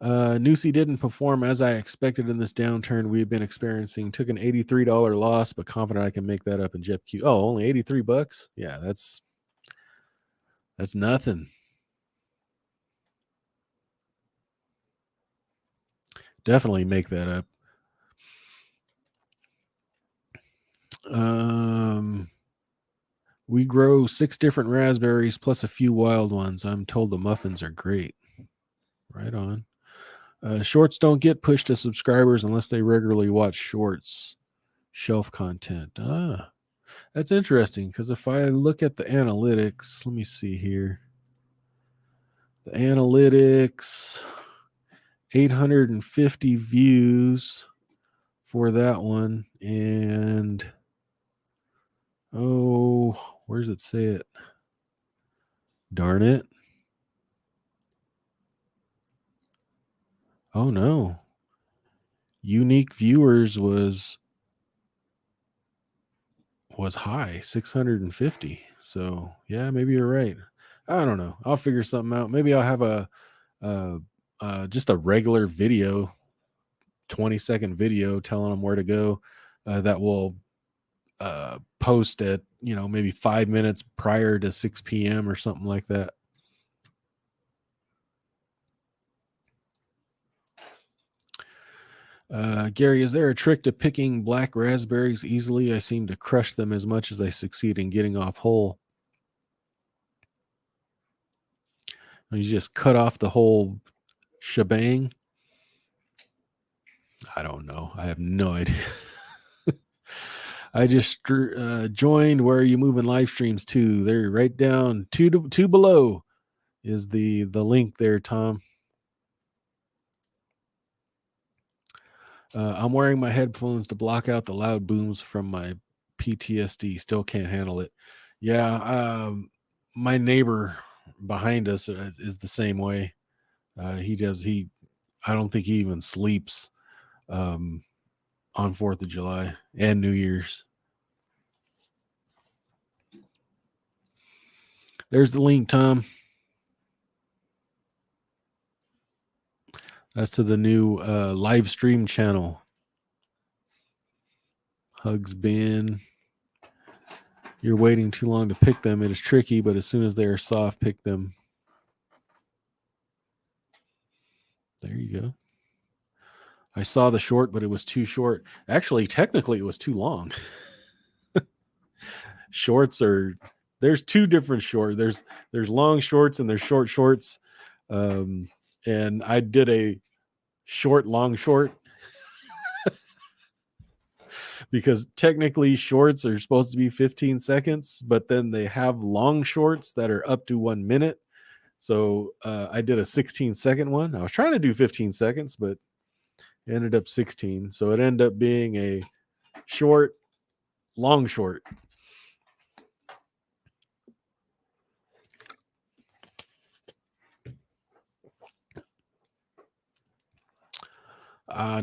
Nusi didn't perform as I expected in this downturn we've been experiencing. Took an $83 loss, but confident I can make that up in JepQ. Oh, only $83? Yeah, that's nothing. Definitely make that up. We grow 6 different raspberries plus a few wild ones. I'm told the muffins are great. Right on. Shorts don't get pushed to subscribers unless they regularly watch shorts. Shelf content. That's interesting because if I look at the analytics, let me see here. The analytics, 850 views for that one. And, where does it say it? Darn it. Oh, no. Unique viewers was high, 650. So, yeah, maybe you're right. I don't know. I'll figure something out. Maybe I'll have just a regular video, 20-second video telling them where to go that will post at, maybe 5 minutes prior to 6 p.m. or something like that. Gary, is there a trick to picking black raspberries easily? I seem to crush them as much as I succeed in getting off whole. You just cut off the whole shebang? I don't know. I have no idea. I just joined. Where are you moving live streams to? They're right down two below is the link there, Tom. I'm wearing my headphones to block out the loud booms from my PTSD. Still can't handle it. Yeah, my neighbor behind us is the same way. I don't think he even sleeps on 4th of July and New Year's. There's the link, Tom. That's to the new live stream channel. Hugs, Ben. You're waiting too long to pick them. It is tricky, but as soon as they are soft, pick them. There you go. I saw the short, but it was too short. Actually, technically, it was too long. There's 2 different short. There's long shorts and there's short shorts. And I did a short, long short because technically shorts are supposed to be 15 seconds, but then they have long shorts that are up to 1 minute. So I did a 16-second one. I was trying to do 15 seconds, but it ended up 16. So it ended up being a short, long short.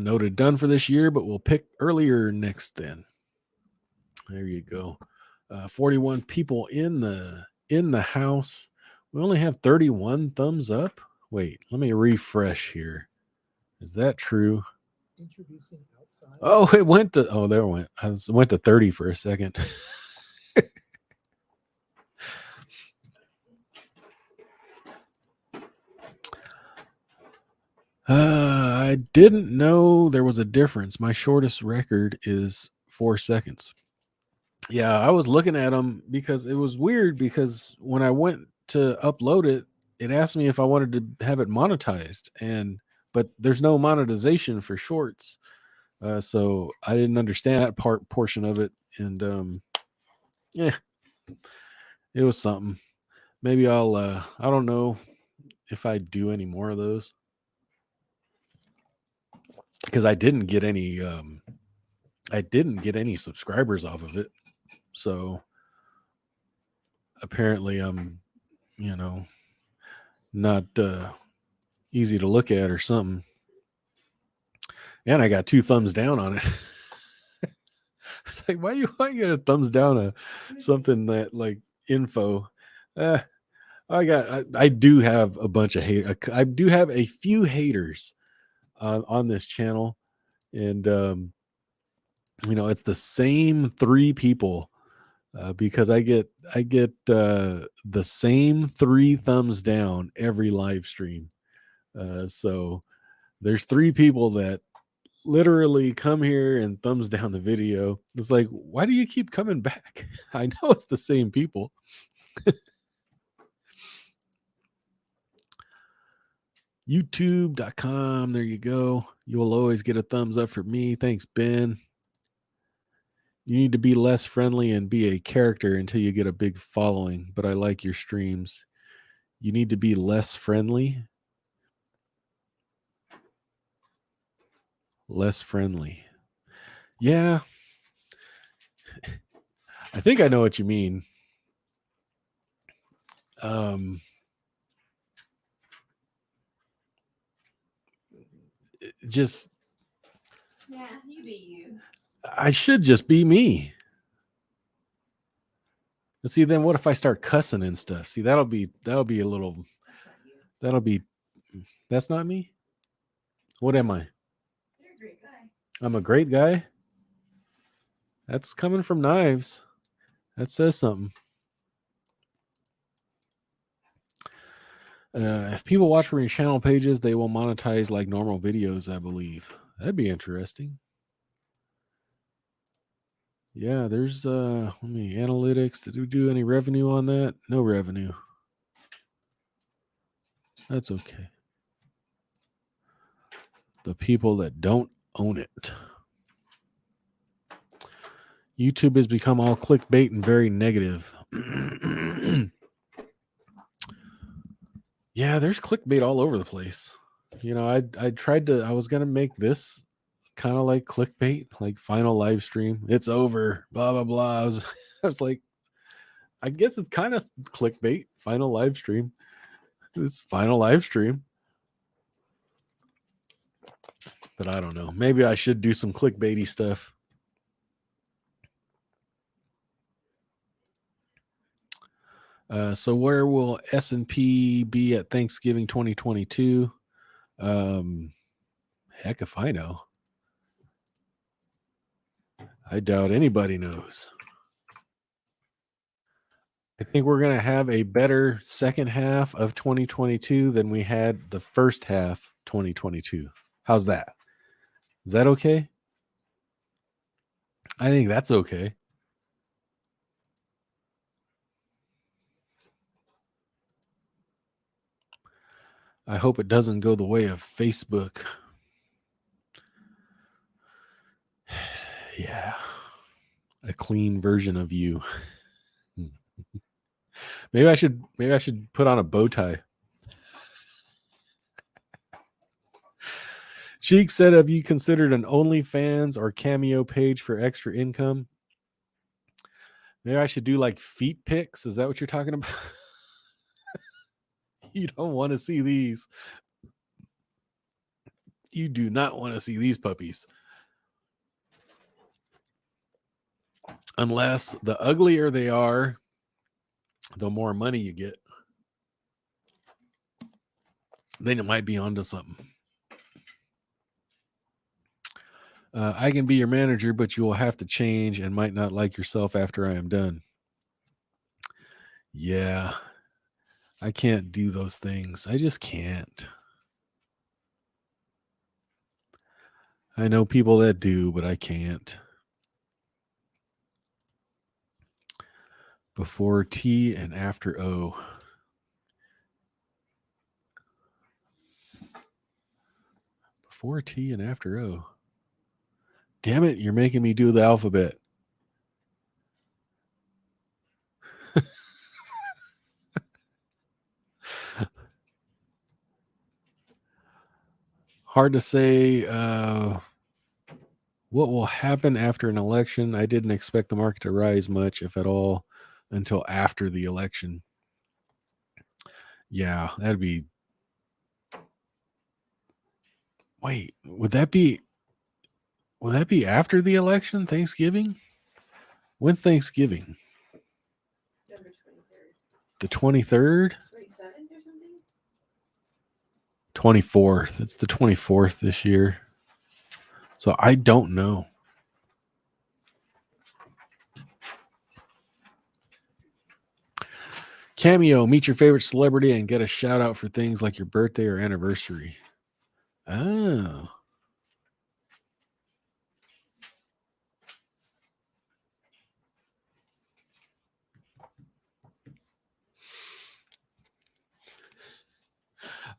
Noted done for this year, but we'll pick earlier next then. There you go. 41 people in the house. We only have 31 thumbs up. Wait, let me refresh here. Is that true? Oh, it went to there it went. Went to 30 for a second. I didn't know there was a difference. My shortest record is 4 seconds. Yeah, I was looking at them because it was weird because when I went to upload it, it asked me if I wanted to have it monetized, but there's no monetization for shorts. So I didn't understand that portion of it, and yeah, it was something. Maybe I don't know if I do any more of those because I didn't get any subscribers off of it. So apparently I'm, you know, not easy to look at or something. And I got 2 thumbs down on it. It's like, why you get a thumbs down on something that like info? I do have a bunch of hate. I do have a few haters on this channel, and it's the same 3 people because I get the same 3 thumbs down every live stream. So there's 3 people that literally come here and thumbs down the video. It's like, why do you keep coming back? I know it's the same people. YouTube.com. There you go. You will always get a thumbs up from me. Thanks, Ben. You need to be less friendly and be a character until you get a big following, but I like your streams. You need to be less friendly. Less friendly. Yeah. I think I know what you mean. Just Yeah, you be you. I should just be me. And see, then what if I start cussing and stuff? See, that'll be a little. That's not you. That's not me. What am I? You're a great guy. I'm a great guy. That's coming from Knives. That says something. If people watch from your channel pages, they will monetize like normal videos, I believe. That'd be interesting. Yeah, there's let me analytics. Did we do any revenue on that? No revenue. That's okay. The people that don't own it. YouTube has become all clickbait and very negative. Yeah, there's clickbait all over the place. I was gonna make this kind of like clickbait, like final live stream. It's over, blah blah blah. I was like, I guess it's kind of clickbait, final live stream. It's final live stream. But I don't know. Maybe I should do some clickbaity stuff. So where will S&P be at Thanksgiving 2022? Heck if I know. I doubt anybody knows. I think we're going to have a better second half of 2022 than we had the first half 2022. How's that? Is that okay? I think that's okay. I hope it doesn't go the way of Facebook. Yeah. A clean version of you. Maybe I should put on a bow tie. Sheik said, have you considered an OnlyFans or Cameo page for extra income? Maybe I should do like feet pics. Is that what you're talking about? You don't want to see these. You do not want to see these puppies. Unless the uglier they are, the more money you get, then it might be onto something. I can be your manager, but you will have to change and might not like yourself after I am done. Yeah, I can't do those things. I just can't. I know people that do, but I can't. Before T and after O. Before T and after O. Damn it, you're making me do the alphabet. Hard to say what will happen after an election. I didn't expect the market to rise much, if at all, until after the election. Yeah, that'd be. Wait, would that be after the election? Thanksgiving? When's Thanksgiving? December 23rd. The 23rd? 27th or something? 24th. It's the 24th this year. So I don't know. Cameo, meet your favorite celebrity and get a shout out for things like your birthday or anniversary. Oh.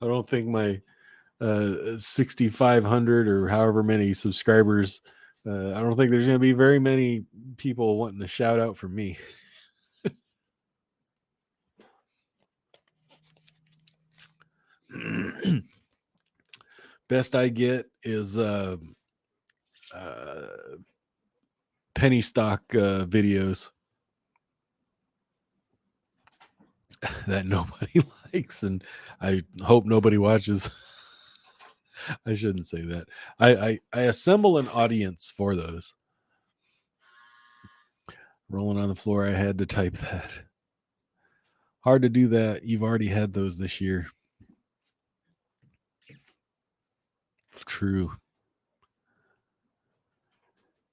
I don't think my 6,500 or however many subscribers, I don't think there's going to be very many people wanting to shout out for me. Best I get is penny stock videos that nobody likes, and I hope nobody watches. I shouldn't say that. I assemble an audience for those. Rolling on the floor, I had to type that. Hard to do that. You've already had those this year. True.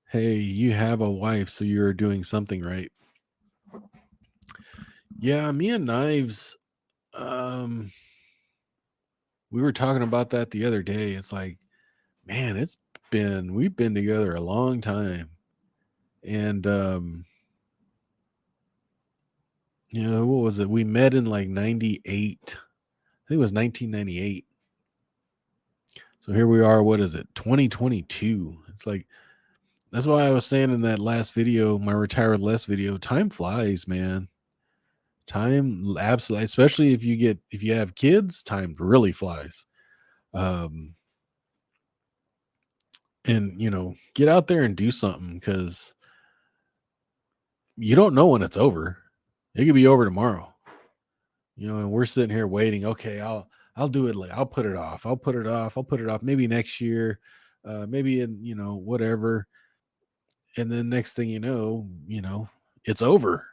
Hey, you have a wife, so you're doing something right. Yeah, me and Knives, we were talking about that the other day. It's like, man, we've been together a long time. And what was it? We met in like 98. I think it was 1998. So here we are, what is it? 2022. It's like, that's why I was saying in that last video, my Retire with Less video, time flies, man. Time absolutely, especially if you have kids, time really flies. And get out there and do something, because you don't know when it's over. It could be over tomorrow. And we're sitting here waiting. Okay, I'll do it. I'll put it off. I'll put it off. I'll put it off. Maybe next year. Maybe in whatever. And then next thing you know, it's over.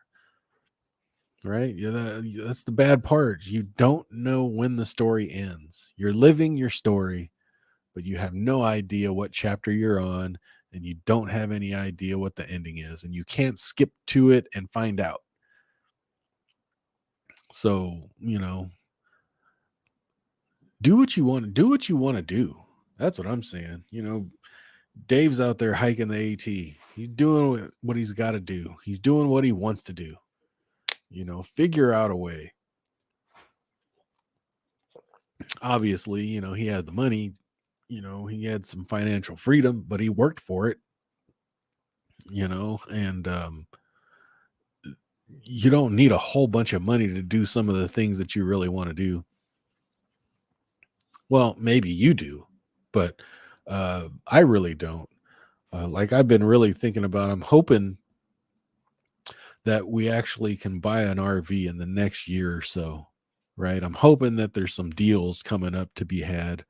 Right? Yeah, that's the bad part. You don't know when the story ends. You're living your story, but you have no idea what chapter you're on, and you don't have any idea what the ending is, and you can't skip to it and find out. So, do what you want to do. What you want to do. That's what I'm saying. Dave's out there hiking the AT. He's doing what he's got to do. He's doing what he wants to do. Figure out a way. Obviously, he had the money. He had some financial freedom, but he worked for it. And you don't need a whole bunch of money to do some of the things that you really want to do. Well, maybe you do, but I really don't. Like, I've been really thinking about, I'm hoping that we actually can buy an RV in the next year or so, right? I'm hoping that there's some deals coming up to be had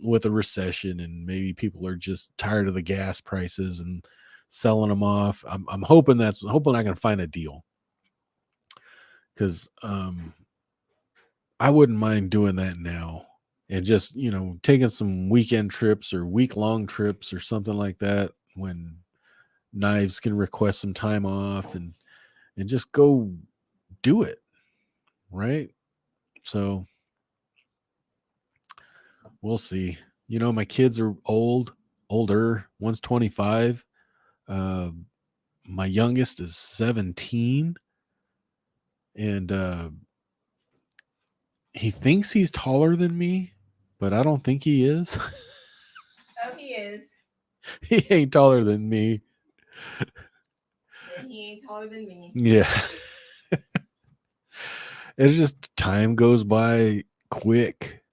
with a recession, and maybe people are just tired of the gas prices and selling them off. I'm hoping I can find a deal because I wouldn't mind doing that now and just taking some weekend trips or week long trips or something like that when knives can request some time off and just go do it, right? So we'll see. My kids are older. One's 25. Uh, my youngest is 17, and he thinks he's taller than me, but I don't think he is. Oh, he is. He ain't taller than me. And he ain't taller than me. Yeah. It's just time goes by quick.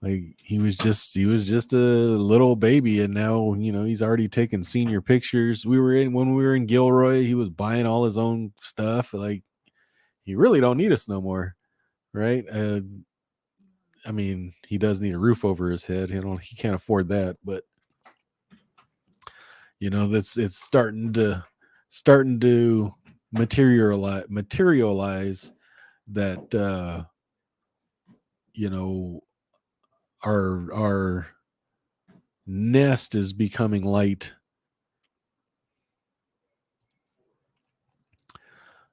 Like he was just a little baby, and now he's already taken senior pictures. When we were in Gilroy, he was buying all his own stuff. Like he really don't need us no more, right? I mean, he does need a roof over his head. He can't afford that, but that's it's starting to materialize that you know our nest is becoming light.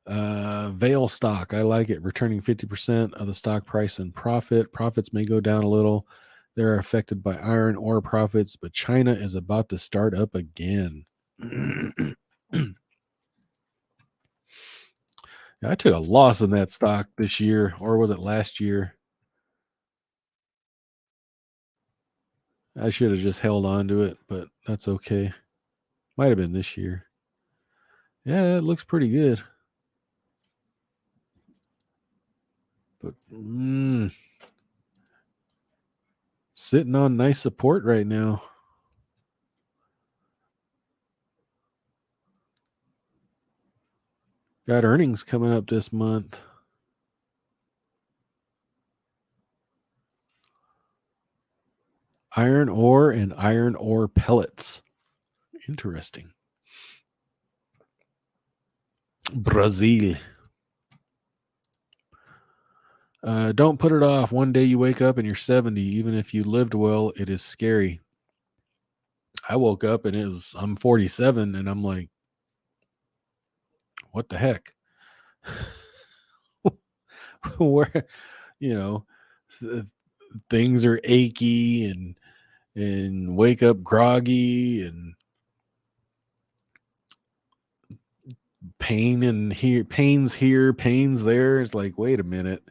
Veil stock, I like it, returning 50% of the stock price and profit. Profits may go down a little. They're affected by iron ore profits, but China is about to start up again. I took a loss in that stock this year, or was it last year? I should have just held on to it, but that's okay. Might have been this year. Yeah, it looks pretty good. But sitting on nice support right now. Got earnings coming up this month. Iron ore and iron ore pellets. Interesting. Brazil. Don't put it off. One day you wake up and you're 70. Even if you lived well, it is scary. I woke up and I'm 47 and I'm like, what the heck? Where, you know, th- things are achy and wake up groggy and pains here, pains there. It's like, wait a minute.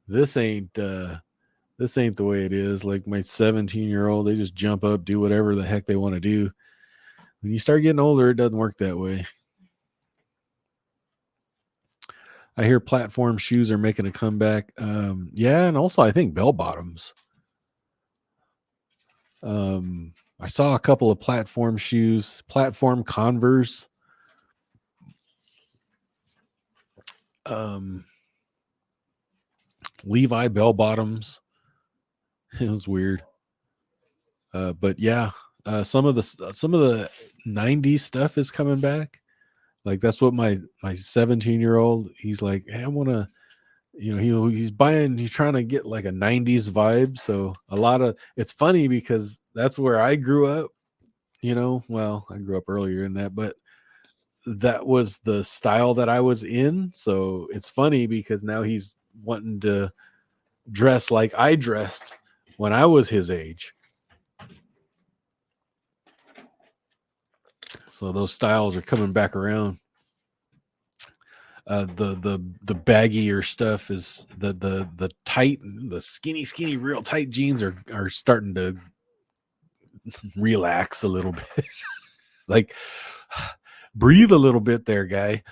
This ain't this ain't the way it is. Like my 17-year-old, they just jump up, do whatever the heck they want to do. When you start getting older, it doesn't work that way. I hear platform shoes are making a comeback. Yeah, and also I think bell bottoms. I saw a couple of platform shoes, platform Converse. Levi bell bottoms. It was weird. But yeah, some of the 90s stuff is coming back. Like that's what my 17-year-old, he's like, hey, I want to, he's trying to get like a 90s vibe. So it's funny because that's where I grew up, well, I grew up earlier in that, but that was the style that I was in. So it's funny because now he's wanting to dress like I dressed when I was his age. So those styles are coming back around. The baggier stuff is the tight, the skinny real tight jeans are starting to relax a little bit. Like breathe a little bit there, guy.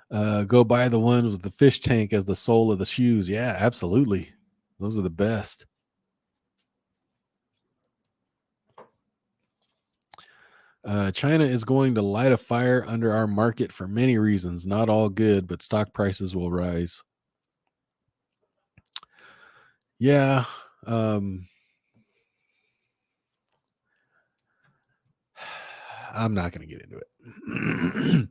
Go buy the ones with the fish tank as the sole of the shoes. Yeah, absolutely. Those are the best. China is going to light a fire under our market for many reasons. Not all good, but stock prices will rise. Yeah. I'm not going to get into it.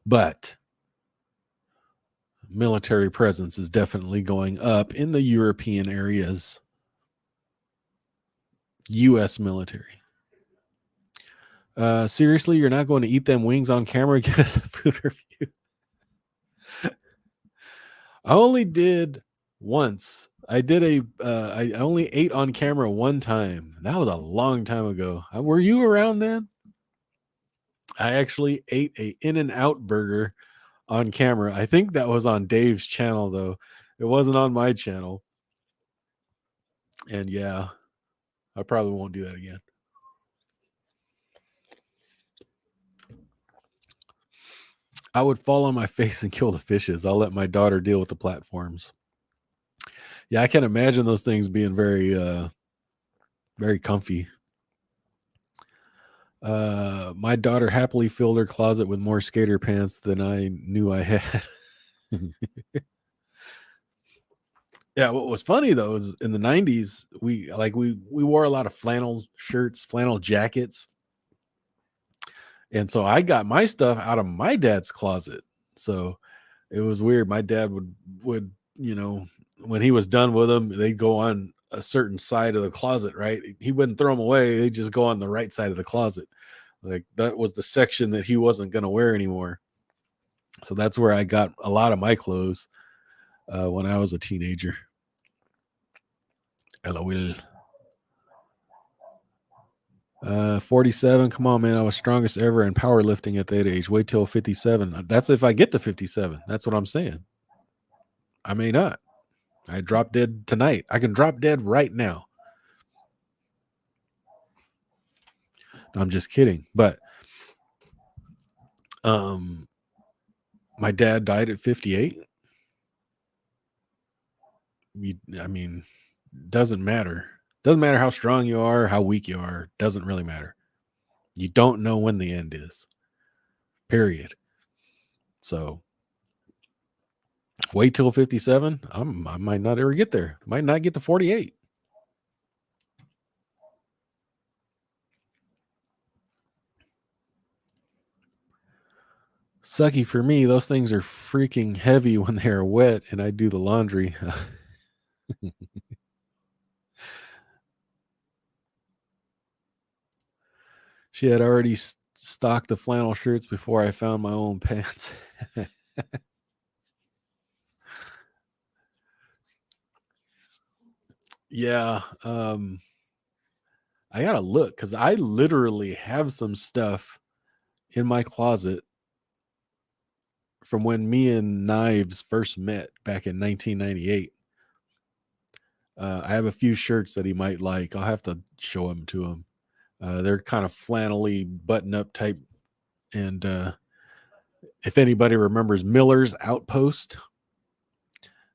But military presence is definitely going up in the European areas. U.S. military. Seriously, you're not going to eat them wings on camera? Get us a food review. I only did once. I did I only ate on camera one time. That was a long time ago. Were you around then? I actually ate a In-N-Out burger on camera. I think that was on Dave's channel though. It wasn't on my channel. And yeah, I probably won't do that again. I would fall on my face and kill the fishes. I'll let my daughter deal with the platforms. Yeah, I can imagine those things being very comfy. My daughter happily filled her closet with more skater pants than I knew I had. Yeah, what was funny though is in the 90s, we wore a lot of flannel shirts, flannel jackets. And so I got my stuff out of my dad's closet. So it was weird. My dad would, when he was done with them, they'd go on a certain side of the closet, right? He wouldn't throw them away. They'd just go on the right side of the closet. Like that was the section that he wasn't going to wear anymore. So that's where I got a lot of my clothes when I was a teenager. LOL. 47. Come on, man. I was strongest ever in powerlifting at that age. Wait till 57. That's if I get to 57. That's what I'm saying. I may not. I drop dead tonight. I can drop dead right now. I'm just kidding. But my dad died at 58. I mean, doesn't matter. Doesn't matter how strong you are, how weak you are. Doesn't really matter. You don't know when the end is. Period. So wait till 57. I might not ever get there. Might not get to 48. Sucky for me. Those things are freaking heavy when they are wet and I do the laundry. She had already stocked the flannel shirts before I found my own pants. Yeah. I gotta look because I literally have some stuff in my closet from when me and Knives first met back in 1998. I have a few shirts that he might like. I'll have to show them to him. They're kind of flannelly, button-up type. And if anybody remembers Miller's Outpost,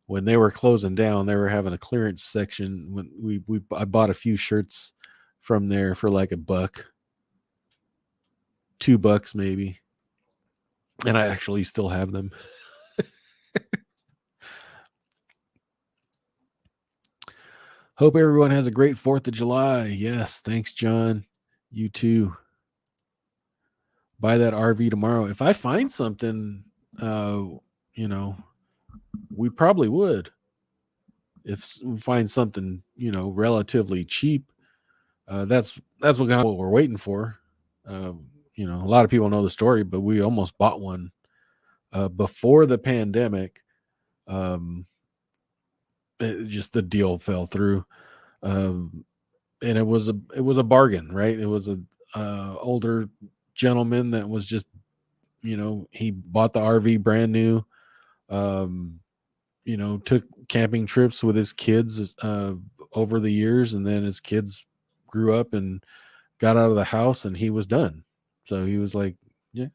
when they were closing down, they were having a clearance section. When I bought a few shirts from there for like $1, $2 maybe, and I actually still have them. Hope everyone has a great 4th of July. Yes, thanks, John. You too. Buy that RV tomorrow. If I find something, we probably would. If we find something, relatively cheap, that's what we're waiting for. A lot of people know the story, but we almost bought one before the pandemic. Just the deal fell through, and it was a bargain, right? It was a older gentleman that was just, he bought the RV brand new. Took camping trips with his kids over the years, and then his kids grew up and got out of the house, and he was done. So he was like, yeah,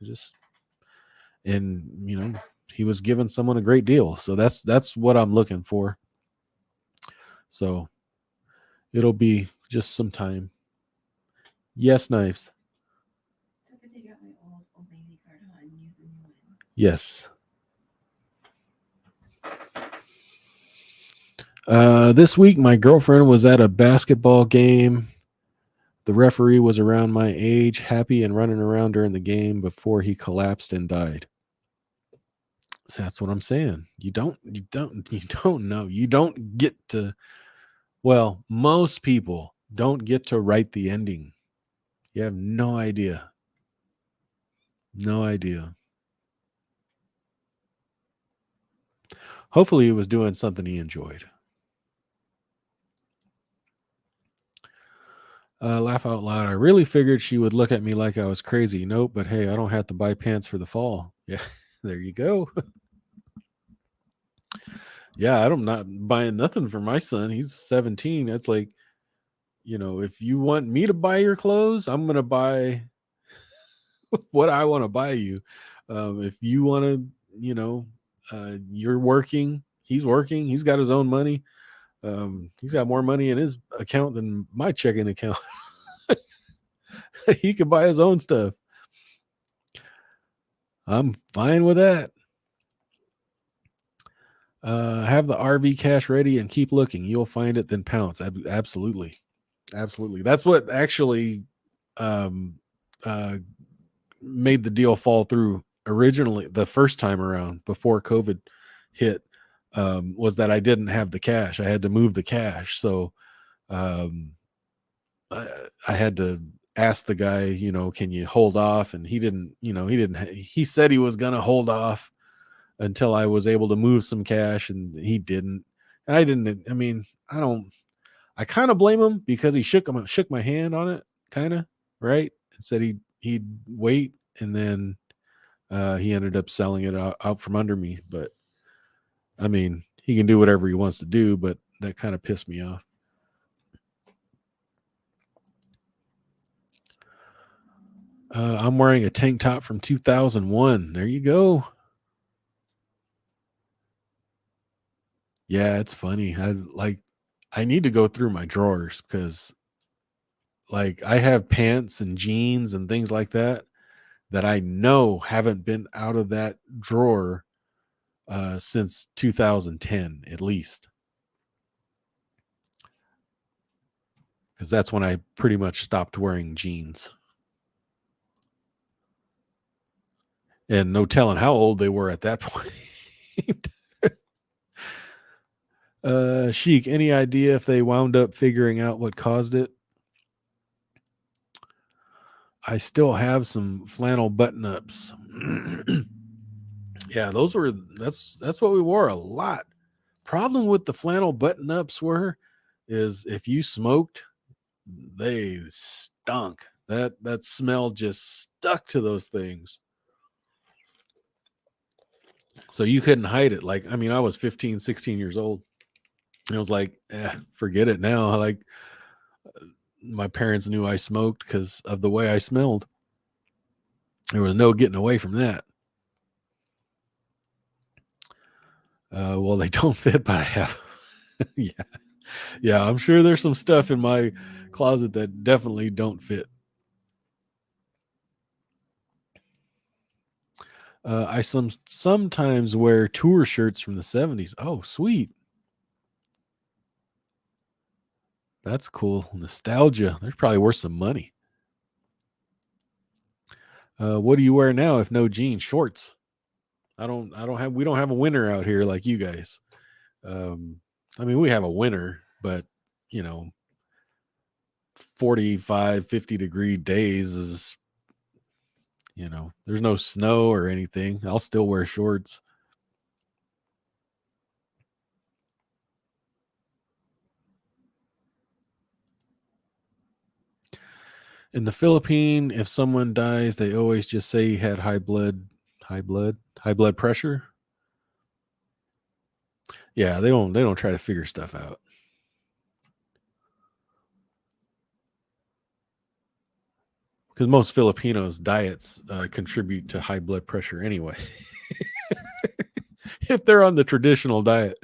and he was giving someone a great deal. So that's what I'm looking for. So it'll be just some time. Yes, Knives. Yes. This week, my girlfriend was at a basketball game The referee was around my age, happy and running around during the game before he collapsed and died. So that's what I'm saying. You don't know. You don't get to, well, most people don't get to write the ending. You have no idea. No idea. Hopefully, he was doing something he enjoyed. Laugh out loud. I really figured she would look at me like I was crazy. Nope, but hey, I don't have to buy pants for the fall. Yeah, there you go. Yeah, I'm not buying nothing for my son. He's 17. That's like, if you want me to buy your clothes, I'm going to buy what I want to buy you. If you want to, you're working, he's working, he's got his own money. He's got more money in his account than my checking account. He could buy his own stuff. I'm fine with that. Have the RV cash ready and keep looking. You'll find it, then pounce. Absolutely. Absolutely. That's what actually um, uh, made the deal fall through originally the first time around before COVID hit, was that I didn't have the cash. I had to move the cash. So um, I had to ask the guy, can you hold off? And he didn't, he said he was going to hold off until I was able to move some cash, and he didn't. And I didn't, I mean, I kind of blame him because he shook my hand on it, kind of, right? And said he'd wait, and then he ended up selling it out from under me. But I mean, he can do whatever he wants to do, but that kind of pissed me off. I'm wearing a tank top from 2001. There you go. Yeah, it's funny. I need to go through my drawers because like I have pants and jeans and things like that I know haven't been out of that drawer since 2010 at least, because that's when I pretty much stopped wearing jeans. And no telling how old they were at that point. Sheik, any idea if they wound up figuring out what caused it? I still have some flannel button ups. Yeah, that's what we wore a lot. Problem with the flannel button ups is if you smoked, they stunk. That smell just stuck to those things. So you couldn't hide it. Like, I mean, I was 15, 16 years old. And it was like, forget it now. Like, my parents knew I smoked because of the way I smelled. There was no getting away from that. Well, they don't fit, but I have. Yeah. Yeah. I'm sure there's some stuff in my closet that definitely don't fit. I sometimes wear tour shirts from the 70s. Oh, sweet. That's cool. Nostalgia. There's probably worth some money. What do you wear now if no jeans? Shorts. We don't have a winter out here like you guys. Um, I mean, we have a winter, but you know, 45, 50-degree days is, there's no snow or anything. I'll still wear shorts. In the Philippines, if someone dies, they always just say he had high blood pressure. Yeah, they don't try to figure stuff out. Because most Filipinos' diets contribute to high blood pressure anyway. If they're on the traditional diet.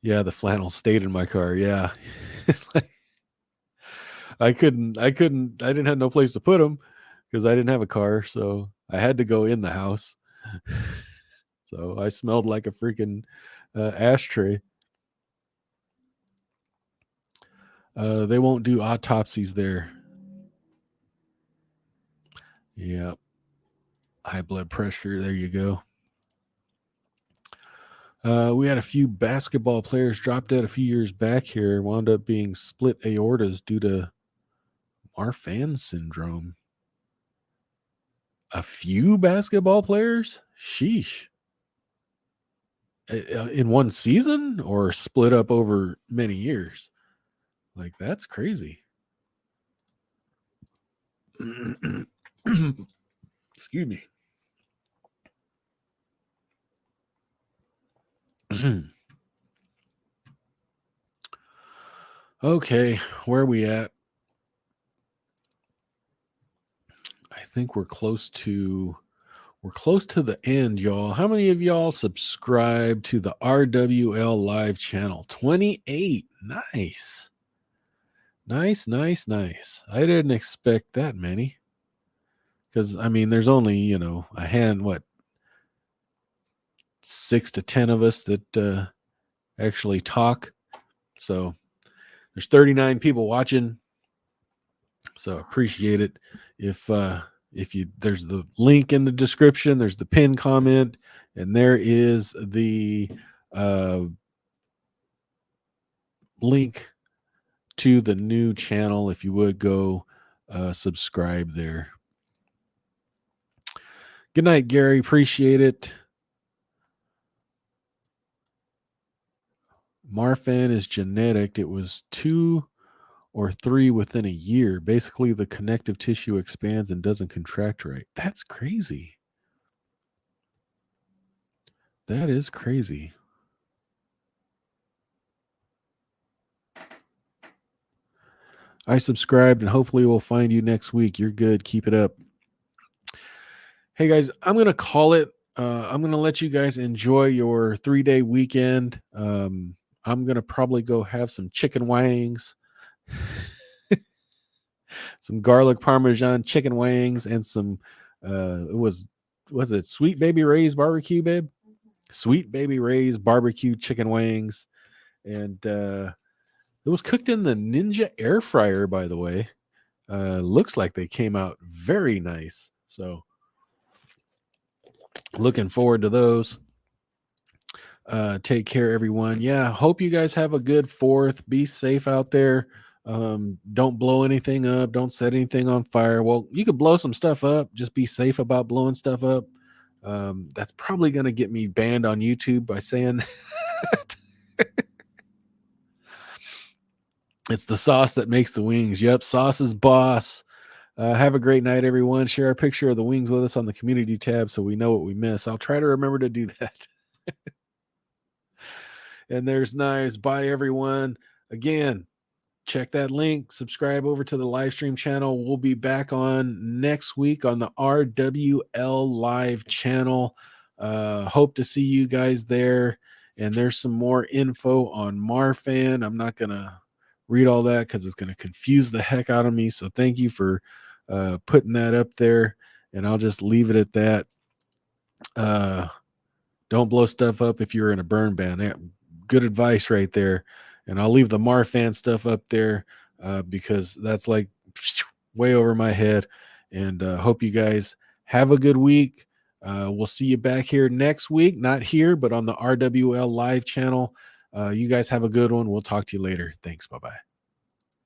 Yeah, the flannel stayed in my car. Yeah. It's like I didn't have no place to put them because I didn't have a car. So I had to go in the house. So I smelled like a freaking ashtray. They won't do autopsies there. Yeah. High blood pressure. There you go. We had a few basketball players drop dead a few years back here, wound up being split aortas due to Marfan syndrome. A few basketball players? Sheesh. In one season or split up over many years? Like, that's crazy. Excuse me. Okay, where are we at? I think we're close to the end, y'all. How many of y'all subscribe to the RWL live channel? 28. Nice. Nice. I didn't expect that many. Because I mean, there's only, a hand, 6 to 10 of us that actually talk. So there's 39 people watching. So appreciate it. If there's the link in the description, there's the pin comment, and there is the link to the new channel. If you would go subscribe there. Good night, Gary. Appreciate it. Marfan is genetic. It was 2 or 3 within a year. Basically, the connective tissue expands and doesn't contract right. That's crazy. That is crazy. I subscribed, and hopefully we'll find you next week. You're good. Keep it up. Hey, guys, I'm going to call it. I'm going to let you guys enjoy your 3-day weekend. I'm going to probably go have some chicken wings, some garlic parmesan chicken wings, and some, was it Sweet Baby Ray's barbecue, babe? Sweet Baby Ray's barbecue chicken wings. And it was cooked in the Ninja air fryer, by the way. Looks like they came out very nice. So looking forward to those. Take care, everyone. Yeah, hope you guys have a good 4th. Be safe out there. Don't blow anything up. Don't set anything on fire. Well, you could blow some stuff up. Just be safe about blowing stuff up. That's probably going to get me banned on YouTube by saying that. It's the sauce that makes the wings. Yep, sauce is boss. Have a great night, everyone. Share a picture of the wings with us on the community tab so we know what we miss. I'll try to remember to do that. And there's knives. Bye, everyone. Again, check that link. Subscribe over to the live stream channel. We'll be back on next week on the RWL live channel. Hope to see you guys there. And there's some more info on Marfan. I'm not going to read all that because it's going to confuse the heck out of me. So thank you for putting that up there. And I'll just leave it at that. Don't blow stuff up if you're in a burn ban. Good advice right there. And I'll leave the Marfan stuff up there because that's like way over my head. And hope you guys have a good week. We'll see you back here next week. Not here, but on the RWL live channel. You guys have a good one. We'll talk to you later. Thanks. Bye-bye.